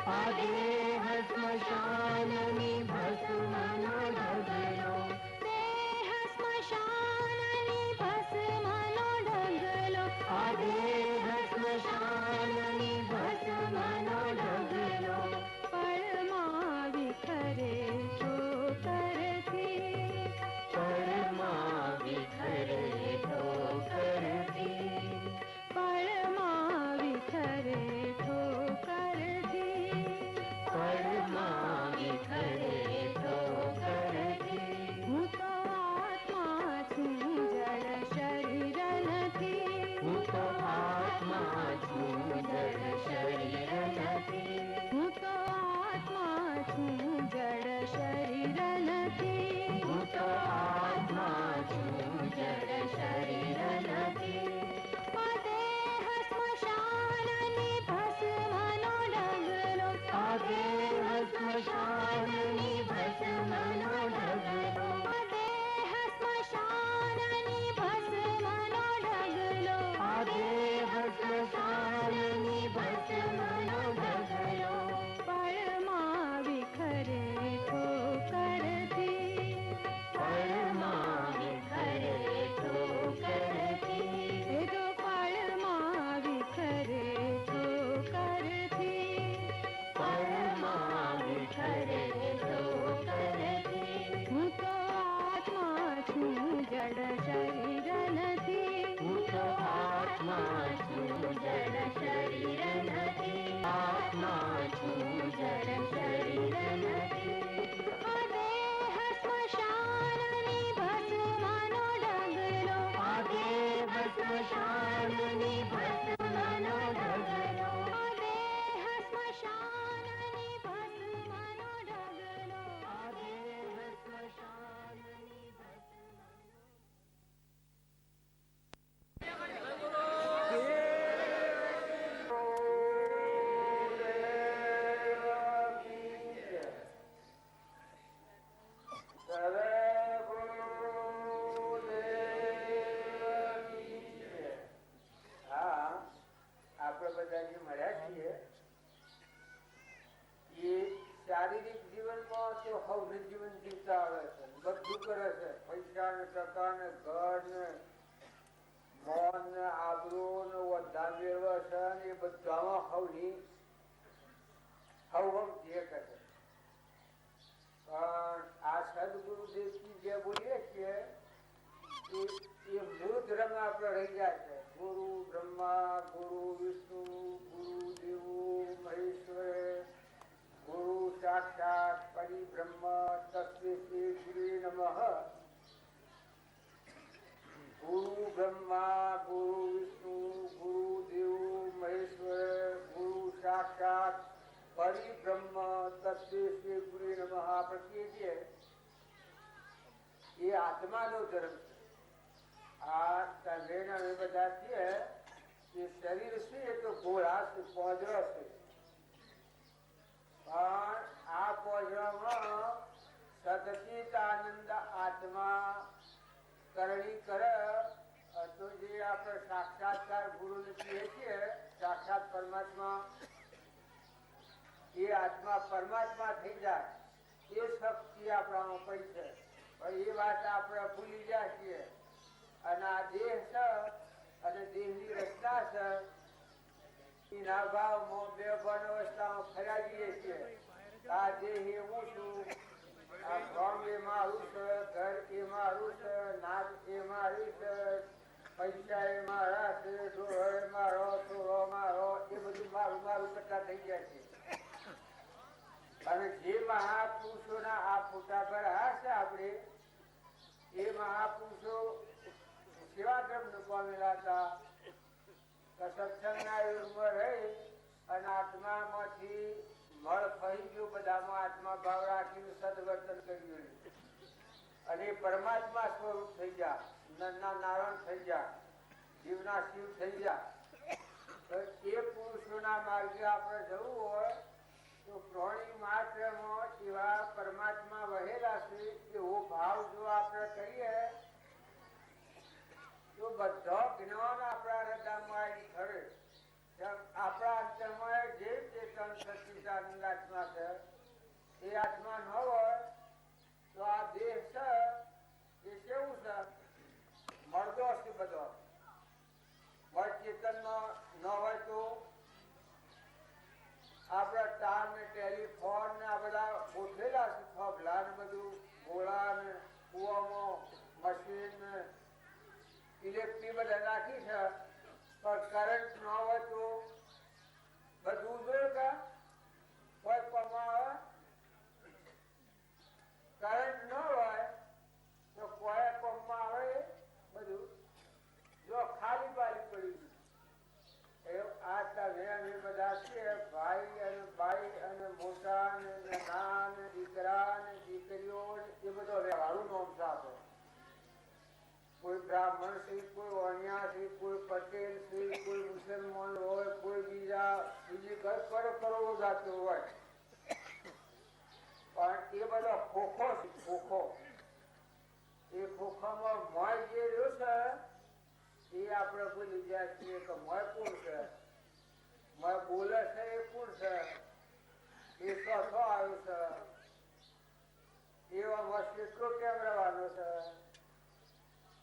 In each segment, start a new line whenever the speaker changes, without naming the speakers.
આ દેહ સ્મશાનની ભસ્મનો ઢગલો,
દેહ સ્મશાનની ભસ્મનો ઢગલો,
આ દેહ સ્મશાનની ભસ્મનો ઢગલો,
પળમાં વિખરે ઠોકરથી,
પળમાં વિખરે ઠોકરથી,
પળમાં વિખરે ઠોકરથી,
પળમાં વિખરે ઠોકરથી.
હું તો આત્મા છું જડ શરીર નથી,
હું તો આત્મા છું જડ શરીર નથી,
હું તો આત્મા છું જડ શરીર નથી,
હું તો આત્મા છું જડ શરીર નથી.
આ દેહ સ્મશાનની ભસ્મનો ઢગલો,
આ દેહ સ્મશાનની ભસ્મનો ઢગલો,
આ દેહ સ્મશાનની ભસ્મનો ઢગલો,
આ દેહ સ્મશાનની ભસ્મનો ઢગલો,
પળમાં વિખરે ઠોકરથી,
પળમાં વિખરે ઠોકરથી,
એ તો પળમાં વિખરે ઠોકરથી,
પળમાં વિખરે ઠોકરથી.
હું તો આત્મા છું જડ શરીર નથી,
હું તો આત્મા છું જડ શરીર નથી, આત્મા છું જડ શરીર નથી.
આ દેહ સ્મશાનની ભસ્મનો ઢગલો,
આ દેહ સ્મશાનની ભસ્મનો ઢગલો,
આ દેહ સ્મશાનની ભસ્મનો ઢગલો,
આ દેહ સ્મશાનની ભસ્મનો.
આપણે બધા જે મળ્યા છીએ એ શારીરિક જીવનમાં તો હવનું જીવન જીવતા આવે છે, બધું કરે છે, પૈસા ને ટકા ને ઘર ને મોન ને આબરૂ ને વધા મેળવે છે, એ બધામાં હવની હવ જે કરે. પણ આ સદગુરુદેવજી જે બોલીએ છીએ એ મૂળ ધર્મ આપણે રહી જાય છે. ગુરુ બ્રહ્મા, ગુરુ વિષ્ણુ, ગુરુ દેવો મહેશ્વર, ગુરુ સાક્ષાત પરિબ્રહ્મ તસ્मै શ્રી ગુરુવે નમઃ. ગુરુ બ્રહ્મા, ગુરુ વિષ્ણુ, ગુરુ દેવો મહેશ્વર, ગુરુ સાક્ષાત પરિબ્રહ્મ તસ્मै શ્રી ગુરુવે નમઃ. આપણે કહીએ છીએ એ આત્માનો ધર્મ છે. આ તંગેના એ બધા છે એ શરીર છે એ તો ઘોડા છે, પોજરો છે, પણ આ પોજરામાં સદચિત આનંદ આત્મા કરણી કરે તો જે આપણે સાક્ષાત્કાર ગુરુ ને કહીએ છીએ, સાક્ષાત પરમાત્મા, એ આત્મા પરમાત્મા થઈ જાય એ શક્તિ આપણામાં પડી છે. પણ એ વાત આપણે ભૂલી જાય છીએ. અને આ દેહ છે અને દેહની રચના છે એના ભાવમાં બે ભણ અવસ્થામાં ફર્યા જઈએ છીએ. આ દેહ એવું છું, આ ગામ એ મારું છે, ઘર એ મારું છે, નાક એ મારી છે, પૈસા એ મારા છે, ડોહો એ મારો, છોરો મારો, એ બધું મારું મારું કરતા થઈ ગયા છે. અને જે મહાપુરુષોના આ ફોટા પર છે આપણે, એ મહાપુરુષો સેવા ધર્મ પામેલા હતા. સત્સંગના યુગમાં રહી અને આત્મામાંથી મળ ફરી ગયો, બધામાં આત્મા ભાવ રાખીને સદવર્તન કર્યું અને પરમાત્મા સ્વરૂપ થઈ ગયા, નરના નારાયણ થઈ ગયા, જીવના શિવ થઈ ગયા. તો એ પુરુષોના માર્ગે આપણે જવું હોય તો પ્રાણી માત્રમાં એવા પરમાત્મા વહેલા છે એવો ભાવ જો આપણે કરીએ તો બધા જ્ઞાન આપણા હૃદયમાં ખરે. આપણા અંતરમાં જે ચેતન સચિદાનંદ આત્મા ન હોય તો આ દેહ છે એ કેવું છે? મળદો છે બધો. ચેતન ન હોય તો આપડા તાર ને ટેલિફોન ને આ બધા ગોઠવેલા છે, થોભલા ને બધું, ગોળા ને કુવામાં મશીન ને ઇલેક્ટ્રિક બધા નાખી છે, પણ કરંટ ન હોય તો બધું જોયું કે કોઈ પમાવે. કરંટ ન હોય તો કોઈ પંપમાં આવે બધું જો ખાલી બારી પડી. આ તમે બધા છે ભાઈ અને બાઈ અને મોટા ને નાના ને દીકરા ને દીકરીઓ એ બધો વ્યવહારું નોમ છે આપણો. કોઈ બ્રાહ્મણ છે, કોઈ વણિયા છે, કોઈ પટેલ છે, કોઈ મુસલમાન હોય, કોઈ બીજી કરોડો જાતિ હોય, પણ એ બધો ખોખો છે. ખોખો એ ખોખામાં મોય જે રહ્યો છે એ આપણે ભૂલી જાય છીએ કે મોય કોણ છે, મોય બોલે છે એ કોણ છે, એ ચોથો આવ્યો છે, એવામાં કેટલો કેમ રહેવાનો છે,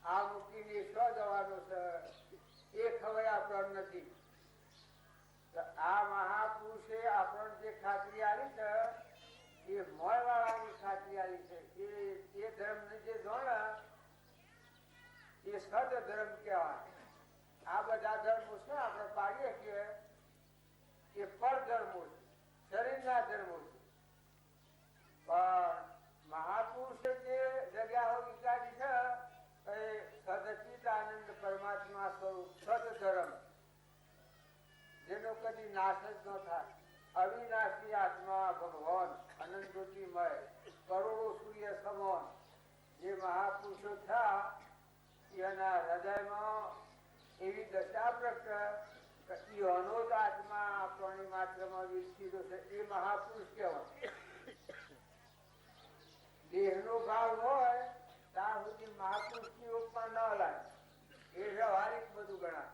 આ મૂકીને શું જવાનું છે એ ખબર આપણને નથી. આ મહાપુરુષે આપણને જે ખાતરી આવી છે એ મોય વાળાની ખાતરી આવી છે. એ ધર્મ ને જે જોડે એ સદ ધર્મ કહેવાય. આ બધા ધર્મો છે આપણે પાડીએ છીએ એ પર ધર્મો છે, શરીરના ધર્મો છે. પણ મહાપુરુષે જે જગ્યાઓ વિચારી છે એ સદચિદાનંદ પરમાત્મા સ્વરૂપ સદ ધર્મ, જેનો કદી નાશ જ ન થાય. અવિનાશી આત્મા ભગવાન અનંત જ્યોતિમય કરોડો સૂર્ય સમાન જે મહાપુરુષો થયા એના હૃદયમાં એવી દશા પ્રગટ એનો જ આત્મા પ્રાણી માત્રમાં વિકસિતો છે. એ મહાપુરુષ કહેવાય. દેહનો ભાવ હોય ત્યાં સુધી મહાપુરુષની ઉપમા ન લાગે, એ વ્યવહારિક બધું ગણાય.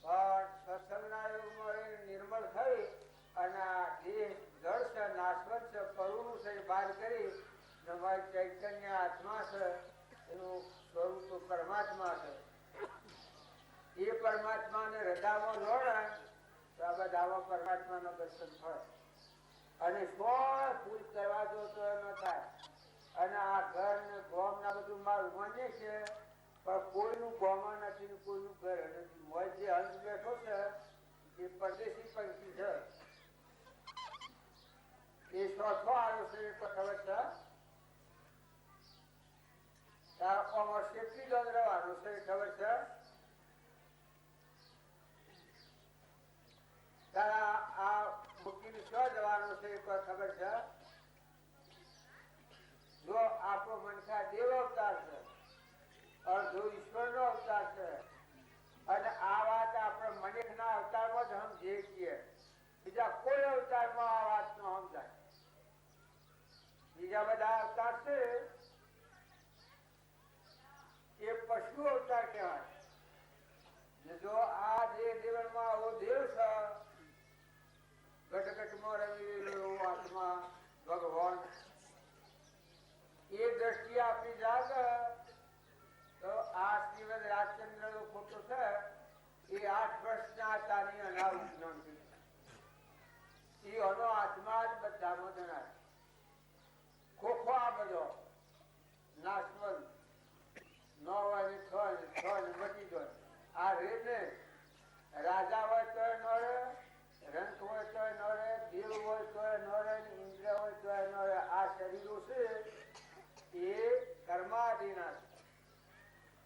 પણ સત્સંગના યુગમાં નિર્મળ થઈ અને આ દેહ જળ છે, નાશવત છે, કરુણું છે, બહાર કરી તમારી ચૈતન્ય આત્મા છે, એનું સ્વરૂપ પરમાત્મા છે. એ પરમાત્માને હૃદયમાં જોડે તો આ બધામાં પરમાત્માનો દર્શન થાય. અને કોઈ ભૂલ કરવા જો તો ન થાય. અને આ ઘર ને ગોમ ના બધું મારું માન્ય છે, પણ કોઈનું ગોમાં નથી ને કોઈનું ઘર નથી. મોય જે અંશ બેઠો છે એ પરદેશી પંખી છે. એ ચોથો આવ્યો છે એ ખબર છે. શેઠી દંડ રહેવાનું છે એ ખબર છે. આ મૂકીને શું જવાનું છે એ ખબર છે. જો આપણો મનખા દેવ અવતાર છે, અડધો ઈશ્વર નો અવતાર છે, અને આ વાત આપણે મનિક ના અવતારમાં જ સમજીએ છીએ. બીજા કોઈ અવતારમાં આ વાત ન સમજાય. બીજા બધા અવતાર છે એ પશુ અવતાર કહેવાય. જો આ જે જીવનમાં આવો દેવ છે, ઘટઘટમાં રમી રહેલો આત્મા ભગવાન, એ દ્રષ્ટિ આપણી જાગ તો આ શ્રીમદ રાજચંદ્ર નો ફોટો છે એ 8 વર્ષના હતાની અનાવરણ એનો આત્મા જ બધામાં જણાય. ખોખો આ બધો નાશવંત ન હોય ને છ ને મટી જાય. આ રે ને રાજા હોય તો ન રહે, રંક હોય તો ન રહે, દેવ હોય તો ન રહે, ઇન્દ્ર હોય તો ન રહે. આ શરીરો છે એ કર્માધીના છે.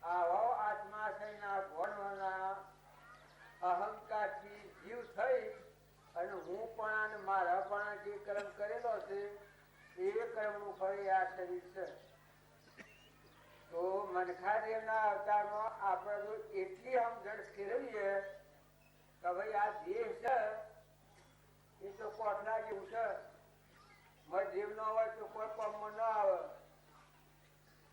આવો આત્મા થઈને ભણવાના અહંકારથી જીવ થઈ અને હું પણ અને મારા પણ જે કર્મ કરેલો છે એ કર્મનું ફળ આ શરીર છે. તો મનખાદેવના અવતારમાં આપણે જો એટલી સમજણ ફેરવીએ કે ભાઈ આ દેહ છે એ તો કોઠલા જેવું છે, દેવ ન હોય તો કોઈ કામમાં ન આવે.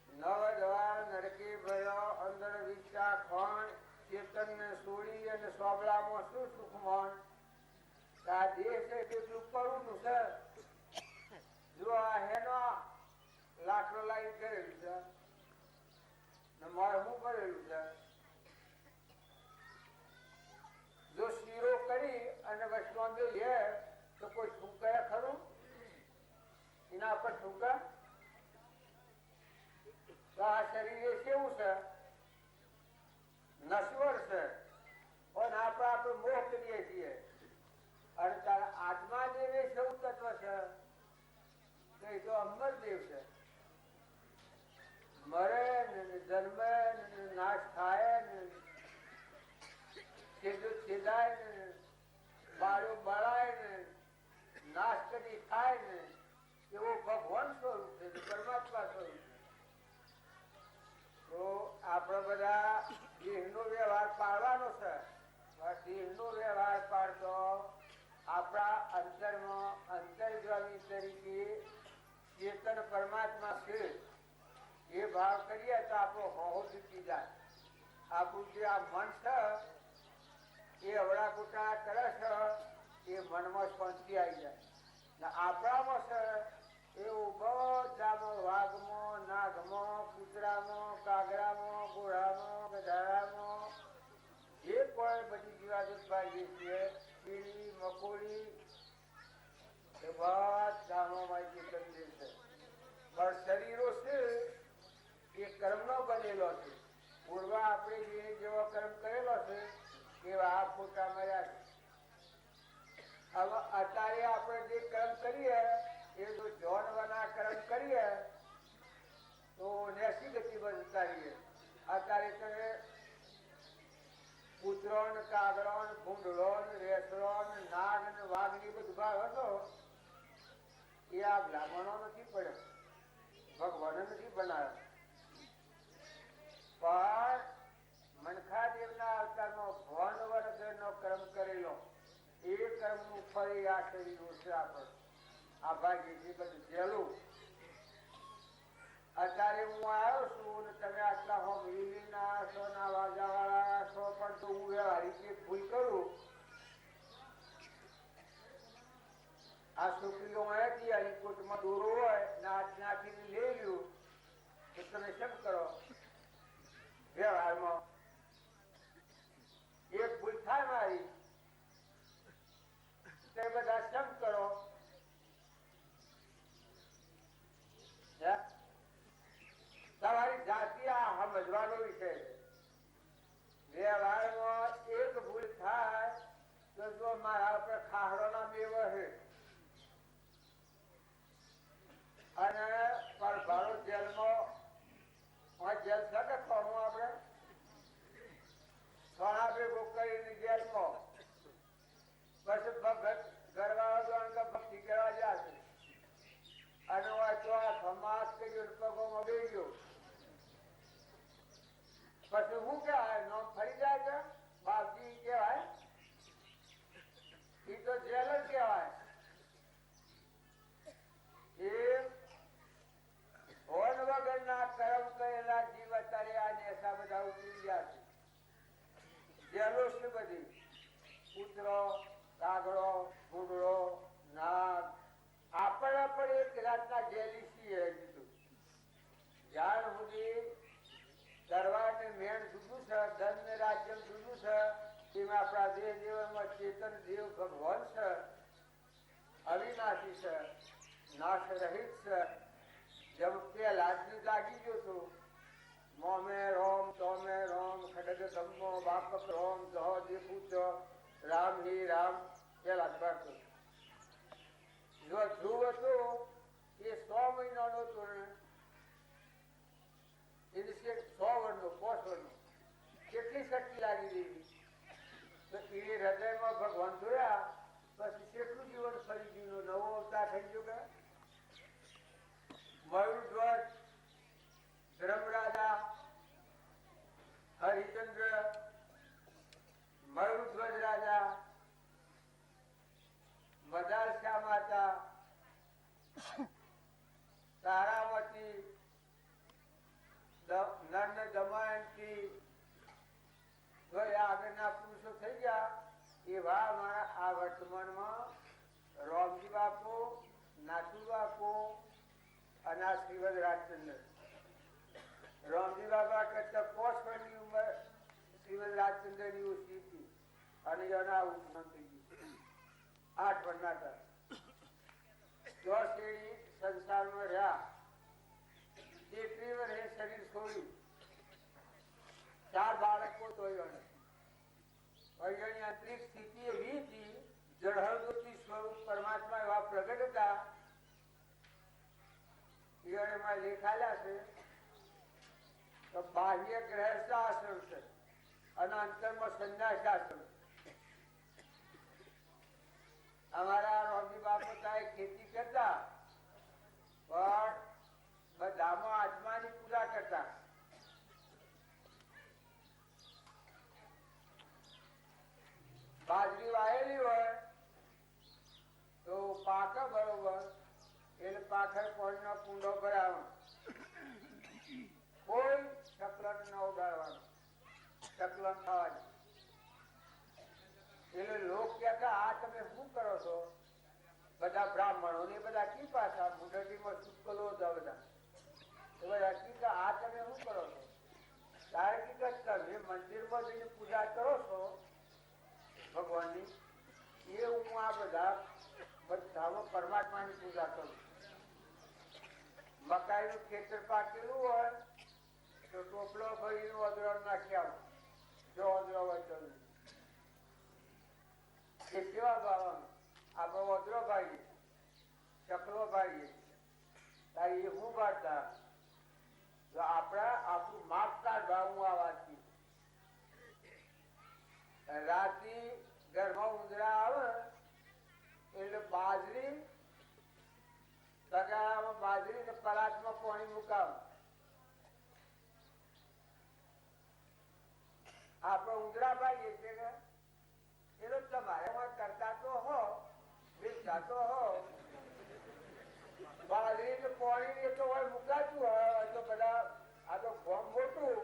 નવ દ્વાર નરકે ભયો અંદર વિચાર ખોણ ચેતન ને સોડી અને સોબળામાં શું સુખ મોન. આ દેહ છે એટલું કરુણું છે આકાશમાં જો છે તો કોઈ થૂંકાય ખરું? એના પર થૂંકા? તો આ શરીર એ કેવું છે? નશ્વર છે. પણ આપણે મોહ કરીએ છીએ. અને તારા આત્મા જે સૌ તત્વ છે એ તો અમરદેવ છે. મરે ને જન્મે ને નાશ થાય ને છેદાય ને બાળો બળાય ને નાશ કરી થાય ને એવો ભગવાન સ્વરૂપ છે, પરમાત્મા સ્વરૂપ છે. તો આપણે બધા દેહનો વ્યવહાર પાડવાનો છે. દેહનો વ્યવહાર પાડતો આપણા અંતરમાં અંતર્ગામી તરીકે ચેતન પરમાત્મા છે એ ભાવ કરીએ તો આપણો હોહો જીતી જાય. આપણું જે આ મન છે એ અવળા કુટા કરે છે એ મનમાં શાંતિ આવી જાય. ને આપણામાં છે એવું બધામાં વાઘમાં, નાગમાં, કૂતરામાં, કાગડામાં, ઘોડામાં, ગધાડામાં જે કોઈ બધી જીવાદત પાડીએ છીએ, કીડી, મકોડી એ બધામાં જે તકલીફ છે. પણ શરીરો છે એ કર્મનો બનેલો છે. પૂર્વ આપણે જે જેવો કર્મ કરેલો છે એવા આ ફોટા મળ્યા છે. હવે અત્યારે આપણે જે કર્મ કરીએ એ જો જોનવાના કર્મ કરીએ તો નેસી ગતિ બનતા રહીએ. અત્યારે તમે કૂતરો ને કાગડો ને ભૂંડળો ને રેસડો ને નાગ ને વાઘ ની બધું ભાવ હતો એ આ બ્રાહ્મણો નથી પડ્યો, ભગવાને નથી બનાવ્યો. પણ મનખાદેવના અવતારમાં ભણ વર્ગનો કર્મ કરેલો એ કર્મનું ફળ આ શરીર છે. આપણે આ ભાગ્ય બધું જેલું. અત્યારે હું આવ્યો છું ને તમે આટલા હો મિલીના છો ના વાજાવાળા છો, પણ તો હું વ્યવહારિક ભૂલ કરું. આ છોકરીઓ અહીંયાથી અલીકોટમાં દોરો હોય નાખીને લઈ લ્યું તો તમે શમ કરો? વ્યવહારમાં એક ભૂલ થાય મારી તે બધા શમ કરો? તમારી જાતિ આ સમજવાનો વિષય છે. વ્યવહારમાં એક ભૂલ થાય તો જો મારા ઉપર ખાહડો ના મેવ છે અને પરભારો જેલમાં જેલ છે કે થોડું આપણે થોડા ભેગો કરીને જેલમાં પછી ઘરવાળા ભક્તિ કરવા જશે અને તો આ સમાજ કર્યું પગોમાં બે ગયો પછી શું કહેવાય? નો ફરી જાય છે બાપજી કહેવાય? એ તો જેલ જ કહેવાય. એ હોન વગરના કર્મ કરેલા જીવ અત્યારે આ નેસા બધા ઉતરી ગયા છે. જેલો છે બધી, કૂતરો, કાગડો, ભૂંડળો, નાગ. આપણે પણ એક જાતના જેલી છીએ. જ્યાં સુધી દરબાર ને મેણ જુદું છે, ધન ને રાજ્ય જુદું છે, તેમાં આપણા દેહ જીવનમાં ચેતન દેવ ભગવાન છે, અવિનાશી છે, નાશ રહિત છે. જેમ પેલા જ જાગી ગયો છું. મોમે રોમ તોમે રોમ ખડગ ધમ્મો બાપક રોમ જહ દેખું રામ હિ રામ પેલા જ બાળતો. જો ધ્રુવ હતું એ 100 મહિનાનો હતો ને એને 100 વર્ષનો 5 વર્ષનો કેટલી શક્તિ લાગી ગઈ. તો એ હૃદયમાં ભગવાન જોયા પછી કેટલું જીવન ફરી ગયું, નવો અવતાર થઈ ગયો. કે મયુરધ્વજ, ધર્મરાજા, હરિચંદ્ર, મયુરધ્વજ રાજા, મદાલસા માતા, તારાવતી, નર્ન દમયંતી આગળના પુરુષો થઈ ગયા. એવા અમારા આ વર્તમાનમાં રોમજી બાપુ, નાથુ બાપુ અને આ શ્રીવદ રાજચંદ્ર. રોમજી બાબા કરતા 5 વર્ષની ઉંમર શ્રીવદ રાજચંદ્ર ની ઓછી હતી અને એના ઉત્પન્ન થઈ ગયું. હતા. જો શ્રેણી સંસારમાં રહ્યા 31 વર્ષે શરીર છોડ્યું. 4 બાળકો તો એની આંતરિક સ્થિતિ એવી હતી, જળહળદોતી સ્વરૂપ પરમાત્મા એવા પ્રગટ હતા. એમાં લેખાયેલા છે તો બાહ્ય ગ્રહસ્થાશ્રમ છે અને અંતરમાં સંન્યાસાશ્રમ. અમારા રોમી બાપુ ખેતી કરતા પણ બધામાં આત્માની પૂજા કરતા. બાજરી વાયેલી હોય તો પાક બરોબર એટલે પાછળ કોઈનો કુંડો ભરાવાનો, કોઈ ચકલન ન ઉડાડવાનું, ચકલન ખાવાની. એટલે લોક કહેતા આ તમે શું કરો છો? બધા બ્રાહ્મણો ને બધા કી પાછા મુંડટીમાં સુકલો હતા બધા. એ બધા કીધા આ તમે શું કરો છો? તારે કીધા તમે મંદિરમાં જઈને પૂજા કરો છો ભગવાનની, એ હું આ બધામાં પરમાત્માની પૂજા કરું. મકાઈનું ખેતર પાકેલું હોય તો ટોપલો ભરીને ઓદરો નાખી આવો, જો ઓદરો હોય તો. એ કેવા ભાવવાનું? આપણે ઓદરો ભાઈએ, ચકલો ભાઈએ, તારી એ હું ભાડતા તો આપણું માપ કાઢવા હું આ વાતથી. રાતે ઘરમાં ઉંદરા આવે એટલે બાજરી તગારામાં બાજરી ને પરાતમાં પાણી મુકાવ. આપણે ઉંદરા ભાઈએ છીએ એટલે તમારે કરતા તો હો, વેચતા તો હો. બાજરી ને પાણી ને તો હોય મુકાતું હોય તો બધા આ તો ગોમ મોટું.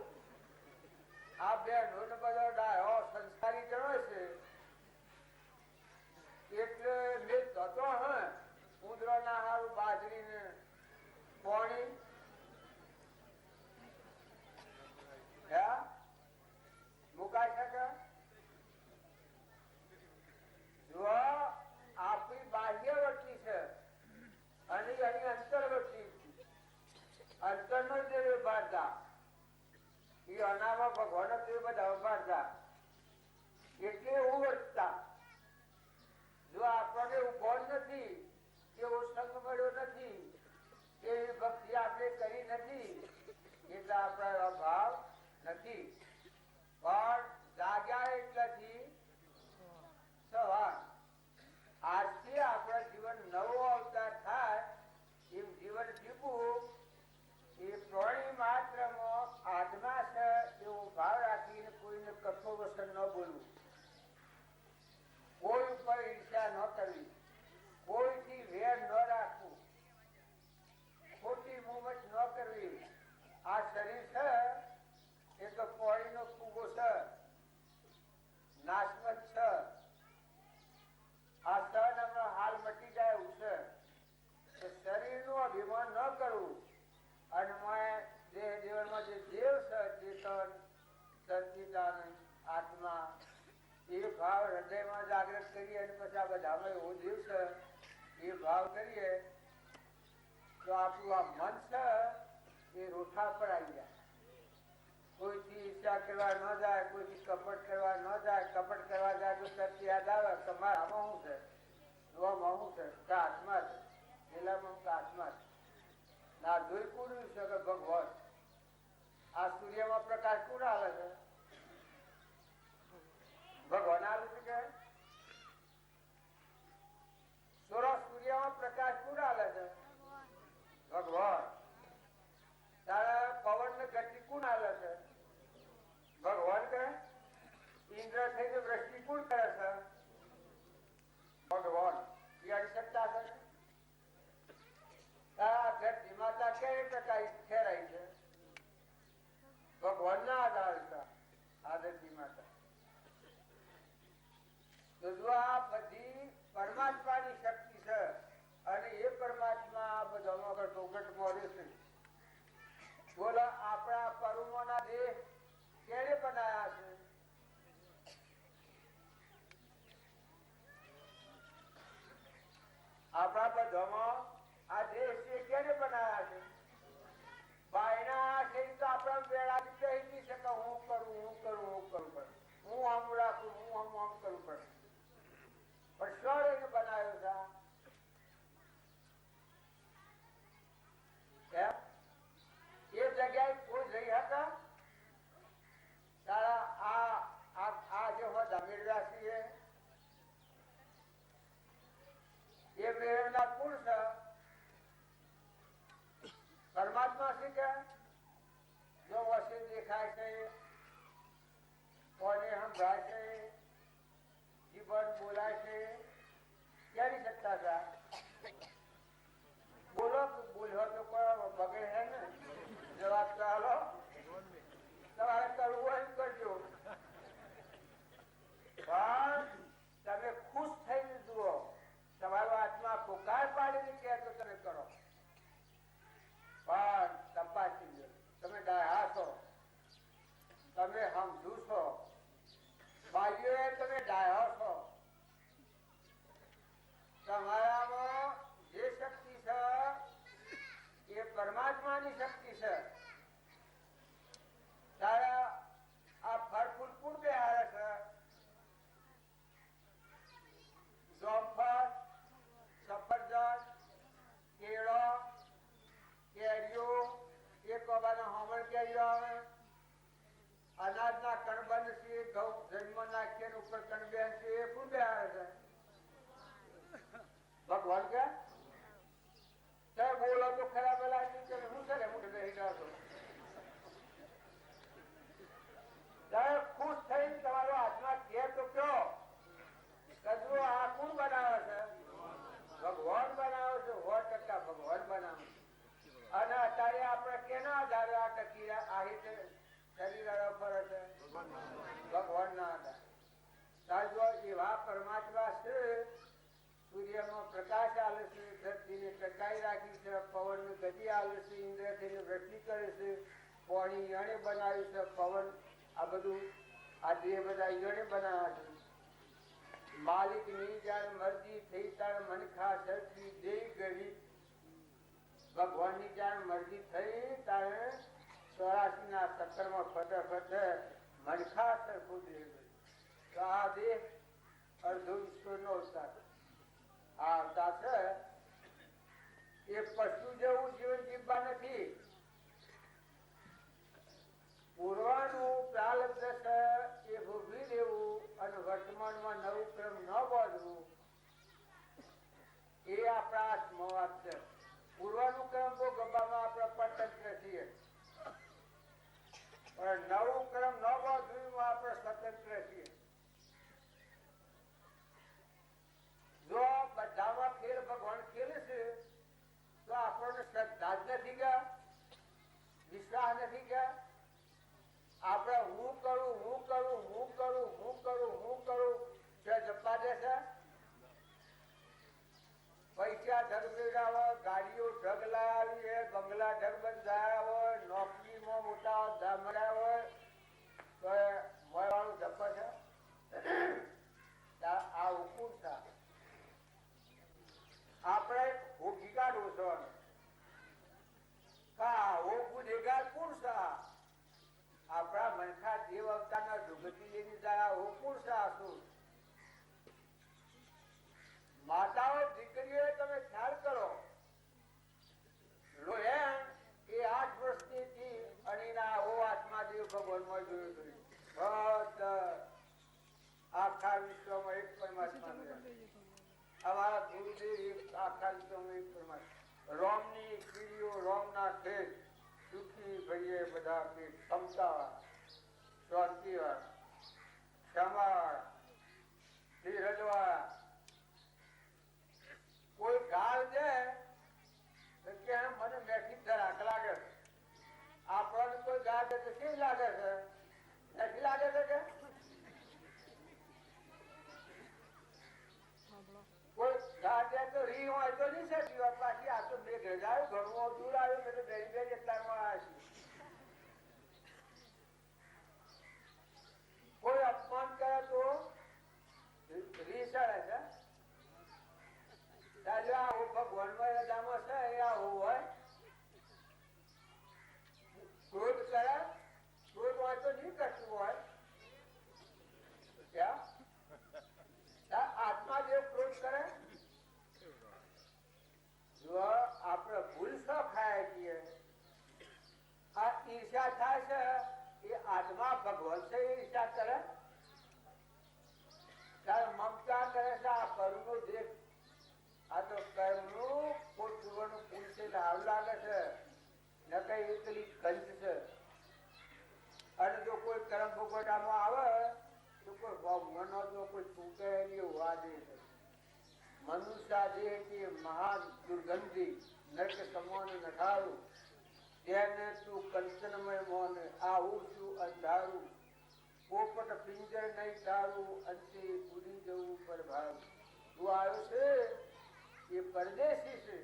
આ બેનો ને બધા ડાયો સંસ્કારી ગણો છે એટલે મેં થતો હે ઉંદરા ના હારું બાજરી ને પાણી મુકાઈ શકે. જો આપણી બાહ્યવર્તી છે અને એની અંતર્વર્તી. અંતરનો જે વ્યવહારતા એ અનામાં ભગવાન જે બધા વ્યવહારતા એટલે એવું વર્તતા. જો આપણને ઉભો નથી, એવો સંગ મળ્યો નથી, એવી ભક્તિ આપણે કરી નથી એટલે આપણા ભાવ નથી. પણ જાગ્યા એટલાથી સવાર આજથી આપણા જીવન નવો અવતાર થાય એમ જીવન જીવવું. એ પ્રાણી માત્રમાં આત્મા છે એવો ભાવ રાખીને કોઈને કઠોર વસન ન બોલવું, કોઈ ઉપર ઈર્ષા ન કરવી, કોઈથી વેર ન રાખવું, ખોટી મુમત ન કરવી. આ શરીર છે એ તો પાણીનો ફૂગો છે, નાશવંત છે. આ સન હમણાં હાલ મટી જાય એવું છે. શરીરનું અભિમાન ન કરવું અને દેહ જીવનમાં જે દેવ છે ચેતન સચ્ચિદાનંદ આત્મા એ ભાવ હૃદયમાં જાગૃત કરીએ અને પછી આ બધામાં એવો દેવ છે એ ભાવ કરીએ તો આપણું આ મન છે એ રોઠા પર આવી જાય. કોઈથી ઈર્ષા કરવા ન જાય, કોઈથી કપટ કરવા ન જાય. કપટ કરવા જાય તો સત્ય યાદ આવે તમારા આમાં શું છે, જોવામાં શું છે, કે આત્મા છે, પેલામાં કે આત્મા છે. ના જોઈ કુડ્યું છે કે ભગવાન. આ સૂર્યમાં પ્રકાશ કોણ આવે છે? ભગવાન આવે છે કે સૂર્યમાં પ્રકાશ કોણ આવે છે? ભગવાન. તારા પવન ને ગતિ કોણ આવે છે? ભગવાન કે ઇન્દ્ર થઈને વૃષ્ટિ કોણ કરે છે? ભગવાન. યાદ સત્તા છે. તારા ધરતી માતા કઈ પ્રકાર ખેરાય છે? ભગવાન ના આધાર છે આ ધરતી માતા. તો જો આ બધી પરમાત્માની શક્તિ છે અને એ પરમાત્મા બધામાં ટોકટ મળે છે. બોલો આપણા પરુમોના દેહ કેને બનાયા છે? આપણા બધામાં આ દેશ છે કેને બનાવ્યા છે? બાયના છે તો આપણા વેળાથી કહી નહીં શકે હું કરું હું આમ રાખું હું આમ કરું પડે. પણ સર એને બનાવ્યો છે એ જગ્યાએ કોઈ જઈ હતા તારા આ જે હોતા મેળવ્યા છીએ એ મેળવનાર કોણ છે? પરમાત્મા છે કે જો વસે દેખાય છે કોને સંભળાય છે જીવન બોલાય છે ક્યાંની સત્તા છે? બોલ્યો તો કોઈ બગડે છે ને જવાબ ચાલો તમારે કરવું હોય કરજો પણ તમે ખુશ થઈને જુઓ તમારો આત્મા પુકાર પાડીને કે તો તમે કરો પણ તપાસી લો તમે ડાયા છો તમે સમજુ છો ભાઈઓએ તમે ડાયા છો તમારામાં જે શક્તિ છે એ પરમાત્માની શક્તિ છે. તારા આ ફળ ફૂલ કોણ બેહારે છે? જોફર સફરજન કેળો કેરીઓ એક બાબાના હોમણ કેરીઓ આવે અનાજના કણબંધ છે ઘઉં જન્મ નાખીએ ઉપર કણબેન છે એ કોણ બેહારે છે? ભગવાન કે બોલો તો ખરા પેલા હું છે હું બેસી જાઉં છું. ખુશ થઈને તમારો આત્મા કે તો કયો કદરો આ કોણ બનાવે છે? ભગવાન બનાવે છે. 100% ભગવાન બનાવે. અને અત્યારે આપણે કેના આધારે આ ટકી શરીર ફરે છે? ભગવાન ના આધારે. એવા પરમાત્મા છે સૂર્યમાં પ્રકાશ આવે છે ધરતીને ટકાઈ રાખી છે પવન ગતિ આવે છે ઇન્દ્રથી વૃષ્ટિ કરે છે પાણી યણે બનાવ્યું છે પવન આ બધું આ જે બધા યણે બનાવ્યા છે. માલિક ની જાણ મરજી થઈ તાર મનખા સરખી દે ગરી ભગવાન ની જાણ મરજી થઈ તારે 84 ના ચક્કરમાં ફટાફટ મનખા સરખું દે ગઈ. તો આ દેહ અર્ધો ઈશ્વર નો અવતાર આ અવતાર છે એ પશુ જેવું જીવન જીવવા નથી. પૂર્વનું પ્રારબ્ધ છે એ ભોગવી દેવું અને વર્તમાનમાં નવું ક્રમ ન બાંધવું એ આપણા આત્મવાદ છે. પૂર્વનું ક્રમ ભોગવવામાં આપણે પરતંત્ર છીએ પણ નવું ક્રમ ન બાંધવું આપણે સ્વતંત્ર છીએ. જો બધામાં ખેલ ભગવાન ખેલે છે તો આપણને શ્રદ્ધા જ નથી ગયા વિશ્વાસ નથી ગયા. આપણે હું કરું જપા દેશે પૈસા ઢગ મેળવ્યા હોય ગાડીઓ ઢગ લાવી હોય બંગલા ઢગ બંધાયા હોય નોકરીમાં મોટા હોદ્દા મળ્યા હોય તો મોયવાળું જપે છે. આ હુકુમ છે આપણે ભોગી કાઢવું છો ગુનેગાર કોણ છે? આપણા મનખા દેવ અવતારના દુર્ગતિ લેની જાય કોણ છે? આસુર માતાઓ દીકરીઓ તમે ખ્યાલ કરો લોહેણ એ 8 વર્ષની અને એના આવો આત્મા દેવ ભગવાનમાં જોયું આખા વિશ્વમાં એક પરમાત્મા અમારા ગુરુદેવ આખા વિશ્વમાં એક પરમાત્મા રોમની કીડીઓ રોમના ખેત સુખી ભઈએ બધા ક્ષમતા શાંતિવાળા ક્ષમા ધીરજવાળા. કોઈ ગાળ દે કે મને મેઠી ધરાક લાગે છે આપણને કોઈ ગાળ દે તો કેવી લાગે છે? નથી લાગે છે કે કોઈ ગાળ દે તો રી હોય તો નહીં સટી હોય પાછી આ તો મેઘ રજાયું ઘણું દૂર આવ્યું મેં તો બેરી બેરી એટલામાં આવ્યા છે. કોઈ અપમાન કરે તો રીસડે છે. આનો તો કોઈ છૂટે નહીં વાદે છે. મનુષ્ય દેહ કે મહાન દુર્ગંધી નરક સમાન નઠારું તેને તું કંચનમય મોન આવું શું અંધારું પોપટ પિંજર નહીં તારું અંતે ઉડી જવું પર ભાવ. તું આવ્યો છે એ પરદેશી છે.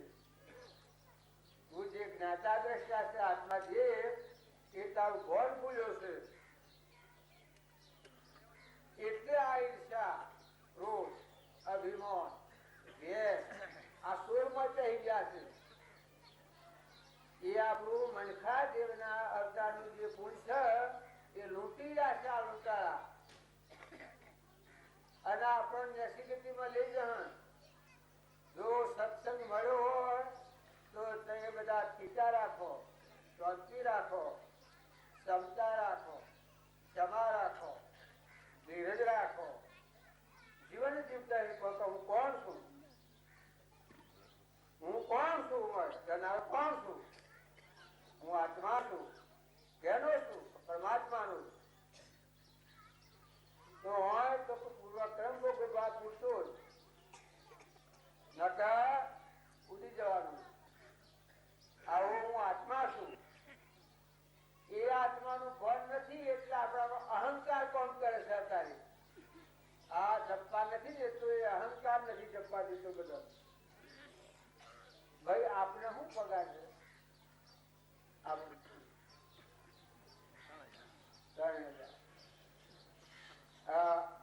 તું જે જ્ઞાતા દ્રષ્ટા છે આત્મા જે એ તારું ઘર ભૂલ્યો છે. એટલે આ ઈર્ષા ક્રોધ અભિમાન ભેદ આ સોરમાં ચહી ગયા છે. એ આપણું મનખા દેવના અવતારનું જે ગુણ છે એ લૂંટી રહ્યા છે આ લૂંટારા અને આપણને નસીબમાં લઈ જણ. જો સત્સંગ મળ્યો હોય તો તમે બધા ટીકા રાખો, શાંતિ રાખો, ક્ષમતા રાખો, ક્ષમા રાખો, ધીરજ રાખો. જીવન જીવતા હું કોણ છું? હું કોણ છું? જનાર કોણ છું? હું આત્મા છું. કેનો છું? પરમાત્માનો છું. તો હોય તો પૂર્વક્રમ ભોગવવા પૂરતો જ નકા ઉડી જવાનું. આવો હું આત્મા છું. એ આત્માનું ફળ નથી એટલે આપણાનો અહંકાર કોણ કરે છે અત્યારે? આ જપવા નથી દેતો એ અહંકાર નથી જપવા દેતો બધો. ભાઈ આપણે શું પગાર છે?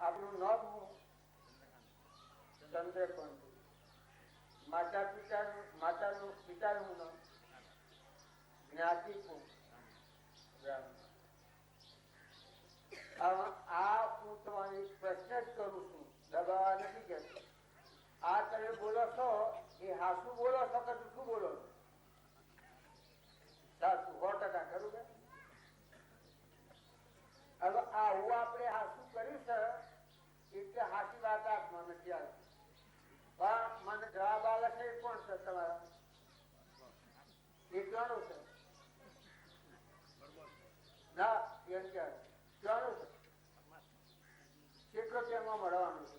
આપણું નામ ચંદ્રપણ. માતાનું પિતાનું નામ જ્ઞાતિપુર. આ હું તમારી પ્રશ્ન જ કરું છું, દબાવા નથી કહેતો. આ તમે બોલો છો એ હાસુ બોલો છો કે શું બોલો છો? સાચું 100% ખરું કે? હવે આવું આપણે હાસુ કર્યું છે એટલે હાસી વાત આપમાં નથી આવતી. પણ મને જવાબ આલે છે એ કોણ છે તમારા? એ જાણું છે ના એમ કે જાણું છે કેટલો તેમાં મળવાનું છે.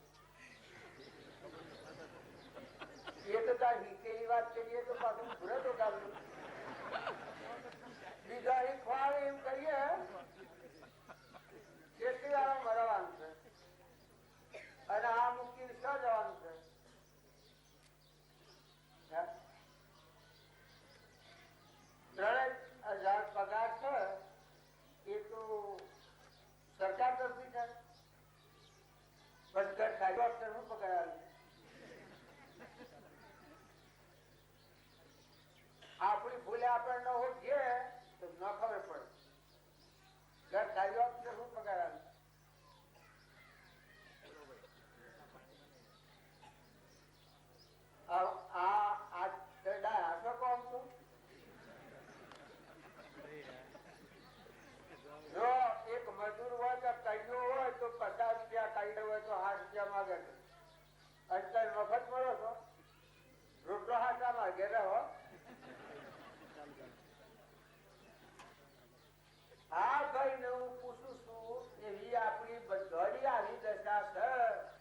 એ તો તાર હિતેની વાત કરીએ તો પાછું ભૂરે તો કાઢવું. બીજા એક વાર એમ કહીએ કેટલી વાર મળવાનું છે અને આ મૂકીને ક્યાં જવાનું છે? $3,000 પગાર છે એ તો સરકાર તરફથી છે. પણ ઘર ખાલી નું પગાર આવે. આપણી ભૂલે આપણે ન હોય તો ન ખબર પડે. ઘર ખાલી ઓફિસર શું પગાર આવે? જો એક મજૂર હોય તો કઈયો હોય તો 50 રૂપિયા, કઈયો હોય તો 8 રૂપિયા માગે છે. અત્યારે મફત મળો છો, રોટલો હાથા માગે રહો. હા ભાઈ ને હું પૂછું છું એવી આપણી બધી આવી દશા છે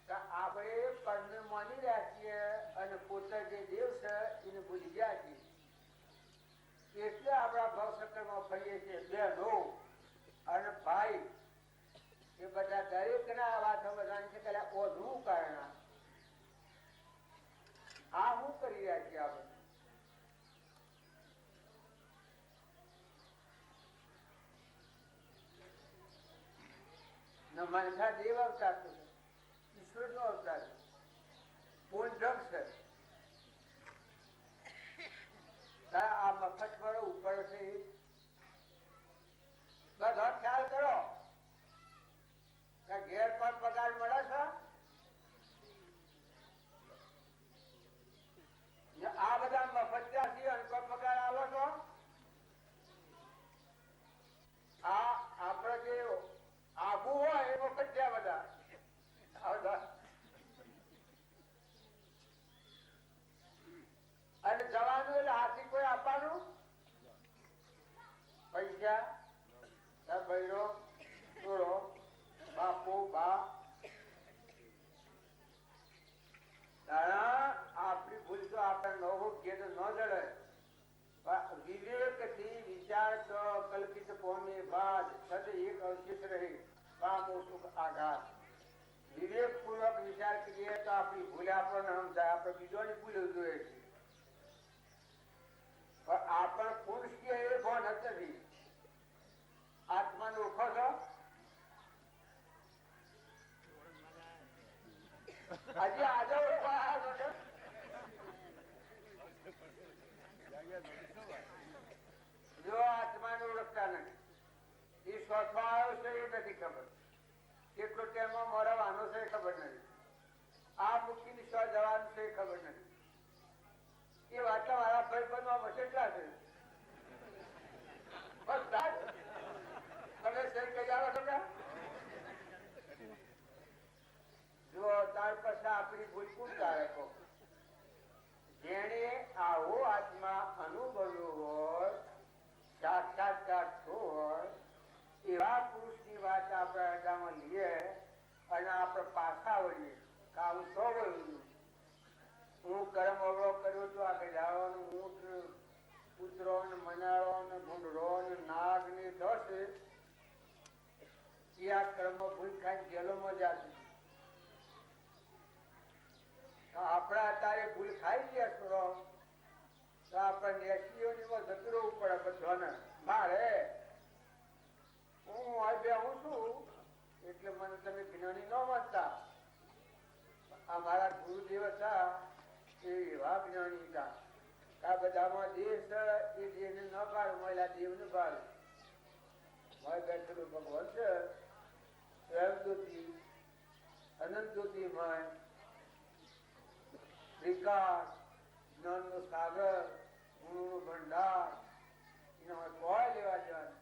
કે આપણે પરને માની રહ્યા છીએ અને પોતે જે દેવ છે એને ભૂલી ગયા છીએ. એટલે આપણા ભાવસકરમાં ફરીએ છીએ. બહેનો અને ભાઈ એ બધા દરેક ના વાતો બધા છે કે ઓનું કારણ આ શું કરી રહ્યા છીએ આપણે? મનખા દેવ અવતાર છે, ઈશ્વર નો અવતાર છે, પૂર્ણ છે. આ મફત વાળો ઉપર છે બધો ખ્યાલ કરો કે ઘેર પર પગાર મળે છે. આ બધા મફત ત્યાંથી અનપર પગાર આવો છો. આ આપડે જે આઘું હોય એ વખત ત્યાં બધા આપણને સમજાય, આપણે બીજોની ભૂલ જોઈએ છે. પણ આપણ પુરુષ કે એ ભાન જ નથી. આત્માને ઓળખો છો? હજી આજે ઓળખવા આવ્યા છો? જો આત્માને ઓળખતા નથી, એ સ્વસ્વા આવ્યો છે એ નથી ખબર, કેટલો ટાઈમમાં મરવાનો છે એ ખબર નથી, આ મૂકીને સ્વ જવાનું છે એ ખબર નથી. એ વાતના મારા ભાઈ બનવા કેટલા છે? બસ તમે સહી કહી આવો છો કે? જો તાર પછી આપણી ભૂલ કોણ તારે કહો? જેણે આવો આત્મા અનુભવ્યો હોય, સાક્ષાત્કાર થયો હોય, એવા પુરુષની વાત આપણે અડામાં લઈએ અને આપણે પાછા વળીએ કે આવું સો વળ્યું, હું કર્મ અવળો કર્યો તો આગળ જવાનું ઊંટ કૂતરો ને મનાળો ને ભૂંડરો ને નાગ ને દસ એ આ કર્મ ભૂલ ખાઈ જેલોમાં જાતું. આપણે અત્યારે ભૂલ ખાઈ ગયા છો તો આપણે નેસીઓની જતું રહેવું પડે બધાને. મારે હું આજે હું છું એટલે મને તમે જ્ઞાની ન માનતા. આ મારા ગુરુદેવ હતા એ એવા જ્ઞાની હતા. આ બધામાં દેહ છે એ દેહને ન પાડે, મળ્યા દેવને પાડે. મારે બેઠેલું ભગવાન છે સ્વયં જ્યોતિ, અનંત જ્યોતિમય, વિકાસ, જ્ઞાનનો સાગર, ગુણોનો ભંડાર, એનો કોઈ લેવા જવાનું